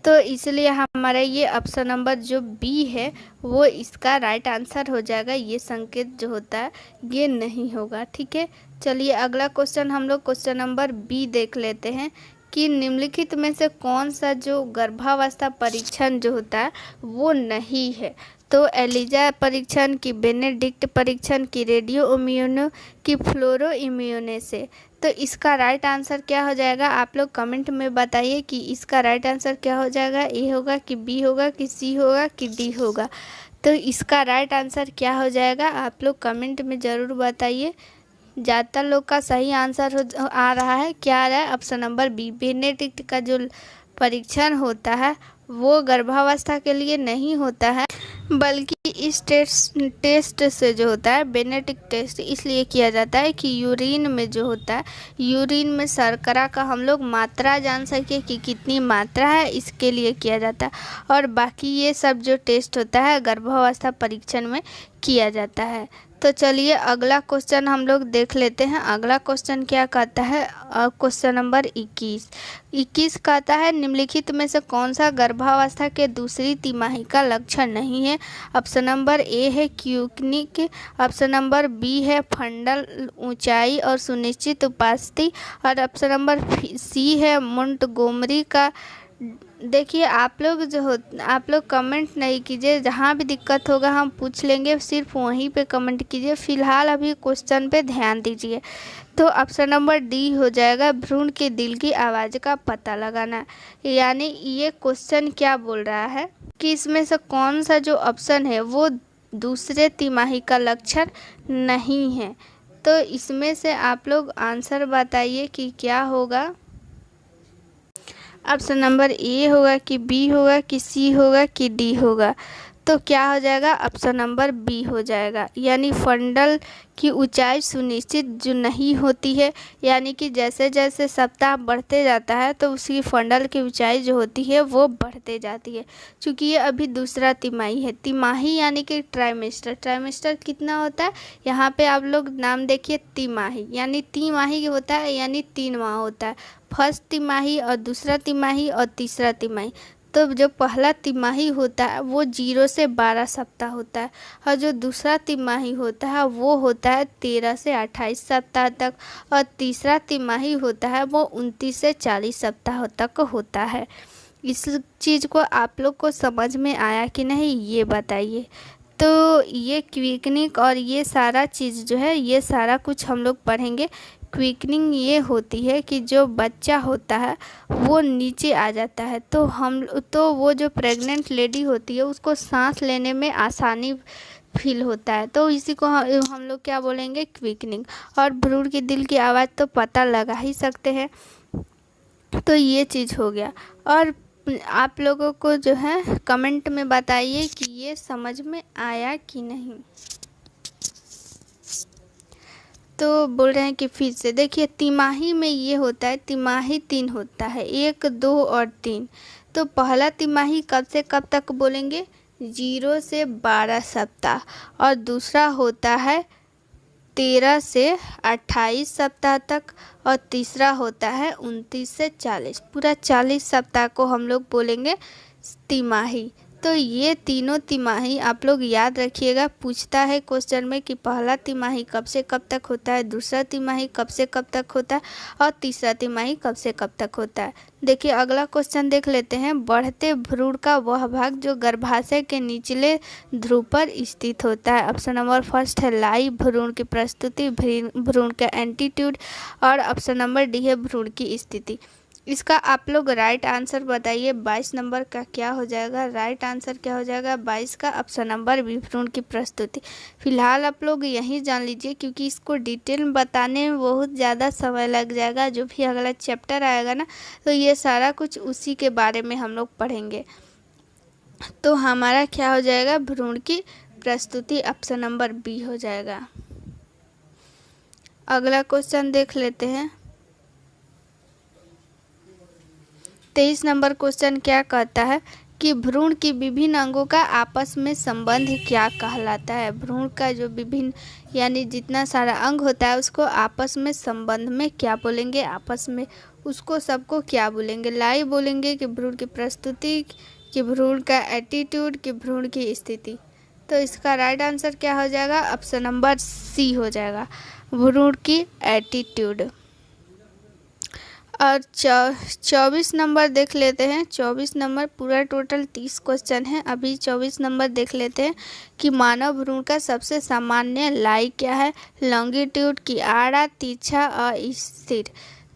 तो इसलिए हमारा ये ऑप्शन नंबर जो बी है वो इसका राइट आंसर हो जाएगा। ये संकेत जो होता है ये नहीं होगा। ठीक है। चलिए अगला क्वेश्चन हम लोग क्वेश्चन नंबर बी देख लेते हैं कि निम्नलिखित में से कौन सा जो गर्भावस्था परीक्षण जो होता है वो नहीं है। तो एलिजा परीक्षण की, बेनेडिक्ट परीक्षण की, रेडियो इम्यूनो की, फ्लोरो इम्यूनेसे। तो इसका राइट आंसर क्या हो जाएगा? आप लोग कमेंट में बताइए कि इसका राइट आंसर क्या हो जाएगा, ए होगा कि बी होगा कि सी होगा कि डी होगा। तो इसका राइट आंसर क्या हो जाएगा आप लोग कमेंट में ज़रूर बताइए। ज़्यादातर लोग का सही आंसर आ रहा है, क्या आ रहा है? ऑप्शन नंबर बी, बेनेडिक्ट का जो परीक्षण होता है वो गर्भावस्था के लिए नहीं होता है, बल्कि इस टेस्ट से जो होता है बेनेडिक्ट टेस्ट इसलिए किया जाता है कि यूरिन में जो होता है, यूरिन में शर्करा का हम लोग मात्रा जान सके कि कितनी मात्रा है, इसके लिए किया जाता है। और बाकी ये सब जो टेस्ट होता है गर्भावस्था परीक्षण में किया जाता है। तो चलिए अगला क्वेश्चन हम लोग देख लेते हैं। अगला क्वेश्चन क्या कहता है? क्वेश्चन नंबर 21 कहता है निम्नलिखित में से कौन सा गर्भावस्था के दूसरी तिमाही का लक्षण नहीं है? ऑप्शन नंबर ए है क्यूकनिक, ऑप्शन नंबर बी है फंडल ऊंचाई और सुनिश्चित उपस्थिति, और ऑप्शन नंबर सी है मोंटगोमरी का देखिए आप लोग कमेंट नहीं कीजिए, जहाँ भी दिक्कत होगा हम पूछ लेंगे, सिर्फ वहीं पे कमेंट कीजिए। फ़िलहाल अभी क्वेश्चन पे ध्यान दीजिए। तो ऑप्शन नंबर डी हो जाएगा, भ्रूण के दिल की आवाज़ का पता लगाना। यानी ये क्वेश्चन क्या बोल रहा है कि इसमें से कौन सा जो ऑप्शन है वो दूसरे तिमाही का लक्षण नहीं है। तो इसमें से आप लोग आंसर बताइए कि क्या होगा। ऑप्शन नंबर ए होगा कि बी होगा कि सी होगा कि डी होगा। तो क्या हो जाएगा, ऑप्शन नंबर बी हो जाएगा। यानी फंडल की ऊंचाई सुनिश्चित जो नहीं होती है, यानी कि जैसे जैसे सप्ताह बढ़ते जाता है तो उसकी फंडल की ऊंचाई जो होती है वो बढ़ते जाती है। क्योंकि ये अभी दूसरा तिमाही है। तिमाही यानी कि ट्राइमेस्टर। ट्राइमेस्टर कितना होता है, यहाँ पे आप लोग नाम देखिए, तिमाही यानी तिमाही होता है, यानी 3 माह होता है। फर्स्ट तिमाही और दूसरा तिमाही और तीसरा तिमाही। तो जो पहला तिमाही होता है वो 0 से 12 सप्ताह होता है, और जो दूसरा तिमाही होता है वो होता है 13 से 28 सप्ताह तक, और तीसरा तिमाही होता है वो 29 से 40 सप्ताह तक होता है। इस चीज़ को आप लोग को समझ में आया कि नहीं, ये बताइए। तो ये क्विकनिंग और ये सारा चीज़ जो है, ये सारा कुछ हम लोग पढ़ेंगे। क्विकनिंग ये होती है कि जो बच्चा होता है वो नीचे आ जाता है, तो वो जो प्रेग्नेंट लेडी होती है उसको सांस लेने में आसानी फील होता है। तो इसी को हम लोग क्या बोलेंगे, क्विकनिंग। और भ्रूण की दिल की आवाज़ तो पता लगा ही सकते हैं। तो ये चीज़ हो गया। और आप लोगों को जो है कमेंट में बताइए कि ये समझ में आया कि नहीं। तो बोल रहे हैं कि फिर से देखिए, तिमाही में ये होता है, तिमाही 3 होता है, 1, 2 और 3। तो पहला तिमाही कब से कब तक बोलेंगे, 0 से 12 सप्ताह, और दूसरा होता है 13 से 28 सप्ताह तक, और तीसरा होता है 29 से 40। पूरा 40 सप्ताह को हम लोग बोलेंगे तिमाही। तो ये तीनों तिमाही आप लोग याद रखिएगा। पूछता है क्वेश्चन में कि पहला तिमाही कब से कब तक होता है, दूसरा तिमाही कब से कब तक होता है, और तीसरा तिमाही कब से कब तक होता है। देखिए अगला क्वेश्चन देख लेते हैं। बढ़ते भ्रूण का वह भाग जो गर्भाशय के निचले ध्रुव पर स्थित होता है। ऑप्शन नंबर फर्स्ट है लाई, भ्रूण की प्रस्तुति, भ्रूण का एंटीट्यूड, और ऑप्शन नंबर डी है भ्रूण की स्थिति। इसका आप लोग राइट आंसर बताइए। 22 नंबर का क्या हो जाएगा, राइट आंसर क्या हो जाएगा 22 का, ऑप्शन नंबर बी भ्रूण की प्रस्तुति। फिलहाल आप लोग यही जान लीजिए, क्योंकि इसको डिटेल में बताने में बहुत ज़्यादा समय लग जाएगा। जो भी अगला चैप्टर आएगा ना, तो ये सारा कुछ उसी के बारे में हम लोग पढ़ेंगे। तो हमारा क्या हो जाएगा, भ्रूण की प्रस्तुति, ऑप्शन नंबर बी हो जाएगा। अगला क्वेश्चन देख लेते हैं। 23 नंबर क्वेश्चन क्या कहता है कि भ्रूण की विभिन्न अंगों का आपस में संबंध क्या कहलाता है। भ्रूण का जो विभिन्न यानी जितना सारा अंग होता है उसको आपस में संबंध में क्या बोलेंगे, आपस में उसको सबको क्या बोलेंगे। लाई बोलेंगे कि भ्रूण की प्रस्तुति, कि भ्रूण का एटीट्यूड, कि भ्रूण की स्थिति। तो इसका राइट आंसर क्या हो जाएगा, ऑप्शन नंबर सी हो जाएगा, भ्रूण की एटीट्यूड। और 24 नंबर देख लेते हैं। 24 नंबर, पूरा टोटल 30 क्वेश्चन है, अभी 24 नंबर देख लेते हैं कि मानव भ्रूण का सबसे सामान्य लाई क्या है। लॉन्गिट्यूड की आड़ा, तिरछा और स्थिर।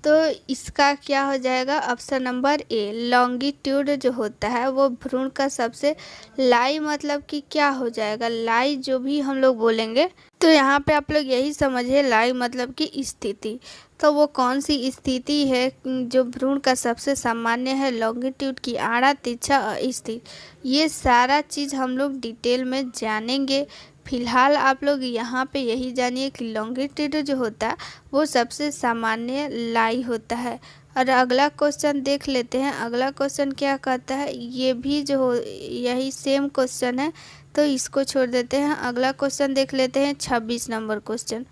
तो इसका क्या हो जाएगा, ऑप्शन नंबर ए लॉन्गिट्यूड जो होता है वो भ्रूण का सबसे, लाई मतलब कि क्या हो जाएगा, लाई जो भी हम लोग बोलेंगे तो यहाँ पे आप लोग यही समझिए, लाई मतलब कि स्थिति। तो वो कौन सी स्थिति है जो भ्रूण का सबसे सामान्य है, लॉन्गिट्यूड की आड़ा, तिरछा और स्थिर। ये सारा चीज़ हम लोग डिटेल में जानेंगे। फिलहाल आप लोग यहाँ पे यही जानिए कि लॉन्गिट्यूड जो होता है वो सबसे सामान्य लाई होता है। और अगला क्वेश्चन देख लेते हैं। अगला क्वेश्चन क्या कहता है, ये भी जो हो यही सेम क्वेश्चन है, तो इसको छोड़ देते हैं। अगला क्वेश्चन देख लेते हैं 26 नंबर क्वेश्चन।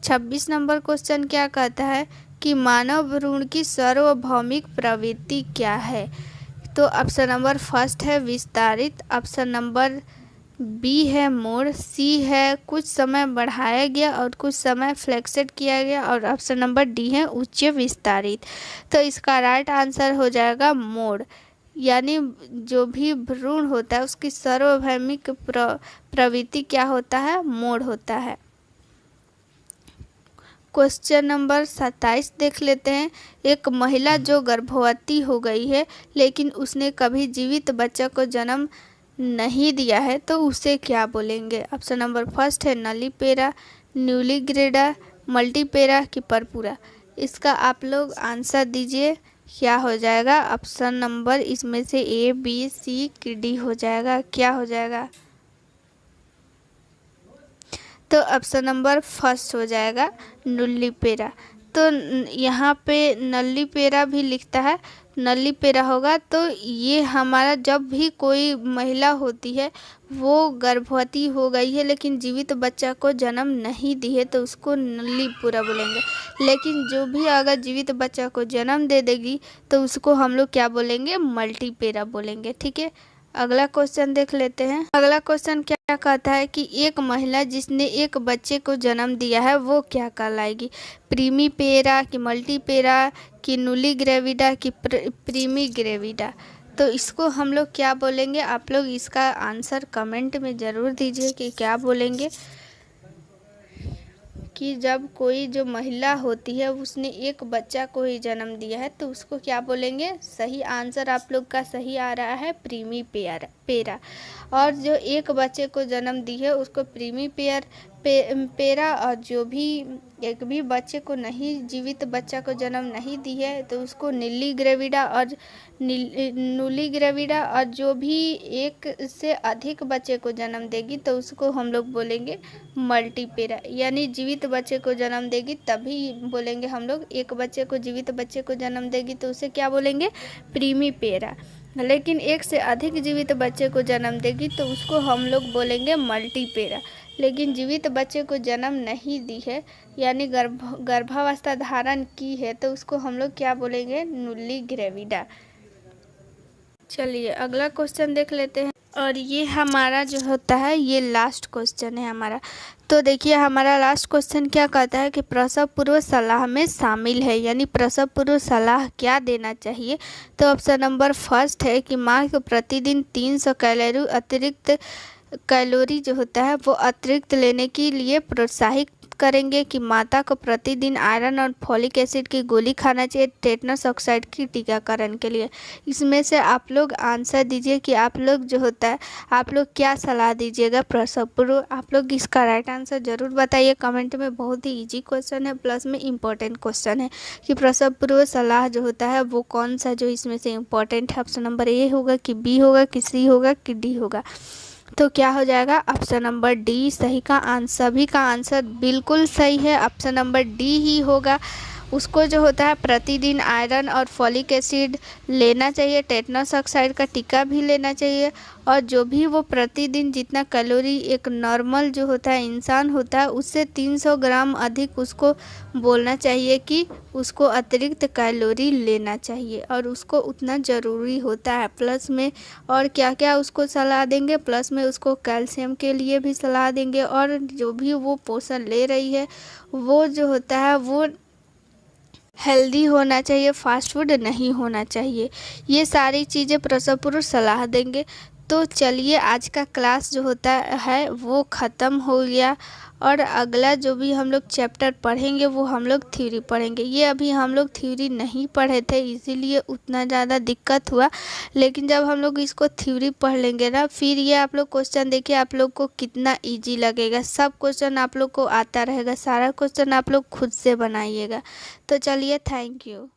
26 नंबर क्वेश्चन क्या कहता है कि मानव भ्रूण की सार्वभौमिक प्रवृत्ति क्या है। तो ऑप्शन नंबर फर्स्ट है विस्तारित, ऑप्शन नंबर बी है मोड़, सी है कुछ समय बढ़ाया गया और कुछ समय फ्लेक्सेड किया गया, और ऑप्शन नंबर डी है उच्च विस्तारित। तो इसका राइट आंसर हो जाएगा मोड़। यानी जो भी भ्रूण होता है उसकी सार्वभौमिक प्रवृत्ति क्या होता है, मोड़ होता है। क्वेश्चन नंबर 27 देख लेते हैं। एक महिला जो गर्भवती हो गई है लेकिन उसने कभी जीवित बच्चा को जन्म नहीं दिया है तो उसे क्या बोलेंगे। ऑप्शन नंबर फर्स्ट है नलीपेरा, न्यूलीग्रेडा, मल्टीपेरा कि परपूरा। इसका आप लोग आंसर दीजिए, क्या हो जाएगा। ऑप्शन नंबर इसमें से ए, बी, सी कि डी हो जाएगा, क्या हो जाएगा। तो ऑप्शन नंबर फर्स्ट हो जाएगा नुल्लीपेरा। तो यहाँ पे नल्लीपेरा भी लिखता है, नल्लीपेरा होगा। तो ये हमारा जब भी कोई महिला होती है वो गर्भवती हो गई है लेकिन जीवित बच्चा को जन्म नहीं दी है तो उसको नल्लीपुरा बोलेंगे। लेकिन जो भी अगर जीवित बच्चा को जन्म दे देगी तो उसको हम लोग क्या बोलेंगे, मल्टीपेरा बोलेंगे। ठीक है, अगला क्वेश्चन देख लेते हैं। अगला क्वेश्चन क्या कहता है कि एक महिला जिसने एक बच्चे को जन्म दिया है वो क्या कहलाएगी। प्रीमीपेरा कि मल्टीपेरा कि नुलीग्रेविडा कि प्रीमीग्रेविडा। तो इसको हम लोग क्या बोलेंगे, आप लोग इसका आंसर कमेंट में ज़रूर दीजिए कि क्या बोलेंगे। कि जब कोई जो महिला होती है उसने एक बच्चा को ही जन्म दिया है तो उसको क्या बोलेंगे। सही आंसर आप लोग का सही आ रहा है प्रीमीपेरा। और जो एक बच्चे को जन्म दी है उसको पेरा। और जो भी एक भी बच्चे को नहीं, जीवित बच्चा को जन्म नहीं दी है तो उसको नीलीग्रेविडा और नुलीग्रेविडा। और जो भी एक से अधिक बच्चे को जन्म देगी तो उसको हम लोग बोलेंगे मल्टीपेरा। यानी जीवित बच्चे को जन्म देगी तभी बोलेंगे हम लोग। एक बच्चे को, जीवित बच्चे को जन्म देगी तो उसे क्या बोलेंगे, प्रीमीपेरा। लेकिन एक से अधिक जीवित बच्चे को जन्म देगी तो उसको हम लोग बोलेंगे मल्टीपेरा। लेकिन जीवित बच्चे को जन्म नहीं दी है यानी गर्भावस्था धारण की है तो उसको हम लोग क्या बोलेंगे, नुलीग्रेविडा। चलिए अगला क्वेश्चन देख लेते हैं। और ये हमारा जो होता है ये लास्ट क्वेश्चन है हमारा। तो देखिए हमारा लास्ट क्वेश्चन क्या कहता है कि प्रसव पूर्व सलाह में शामिल है, यानी प्रसव पूर्व सलाह क्या देना चाहिए। तो ऑप्शन नंबर फर्स्ट है कि माँ को प्रतिदिन 300 कैलोरी जो होता है वो अतिरिक्त लेने के लिए प्रोत्साहित करेंगे। कि माता को प्रतिदिन आयरन और फॉलिक एसिड की गोली खाना चाहिए टेटनस ऑक्साइड की टीकाकरण के लिए। इसमें से आप लोग आंसर दीजिए कि आप लोग जो होता है आप लोग क्या सलाह दीजिएगा प्रसव पूर्व। आप लोग इसका राइट आंसर ज़रूर बताइए कमेंट में। बहुत ही इजी क्वेश्चन है प्लस में इम्पोर्टेंट क्वेश्चन है कि प्रसव पूर्व सलाह जो होता है वो कौन सा जो इसमें से इम्पोर्टेंट है। ऑप्शन नंबर ए होगा कि बी होगा कि सी होगा कि डी होगा। तो क्या हो जाएगा, ऑप्शन नंबर डी सही का आंसर। सभी का आंसर बिल्कुल सही है, ऑप्शन नंबर डी ही होगा। उसको जो होता है प्रतिदिन आयरन और फॉलिक एसिड लेना चाहिए, टेटनस ऑक्साइड का टीका भी लेना चाहिए। और जो भी वो प्रतिदिन जितना कैलोरी एक नॉर्मल जो होता है इंसान होता है उससे 300 ग्राम अधिक उसको बोलना चाहिए कि उसको अतिरिक्त कैलोरी लेना चाहिए और उसको उतना ज़रूरी होता है। प्लस में और क्या क्या उसको सलाह देंगे, प्लस में उसको कैल्शियम के लिए भी सलाह देंगे। और जो भी वो पोषण ले रही है वो जो होता है वो हेल्दी होना चाहिए, फास्ट फूड नहीं होना चाहिए। ये सारी चीज़ें प्रसव पूर्व सलाह देंगे। तो चलिए आज का क्लास जो होता है वो ख़त्म हो गया। और अगला जो भी हम लोग चैप्टर पढ़ेंगे वो हम लोग थ्योरी पढ़ेंगे। ये अभी हम लोग थ्योरी नहीं पढ़े थे इसीलिए उतना ज़्यादा दिक्कत हुआ। लेकिन जब हम लोग इसको थ्योरी पढ़ लेंगे ना फिर ये आप लोग क्वेश्चन देखिए आप लोग को कितना इजी लगेगा। सब क्वेश्चन आप लोग को आता रहेगा, सारा क्वेश्चन आप लोग खुद से बनाइएगा। तो चलिए थैंक यू।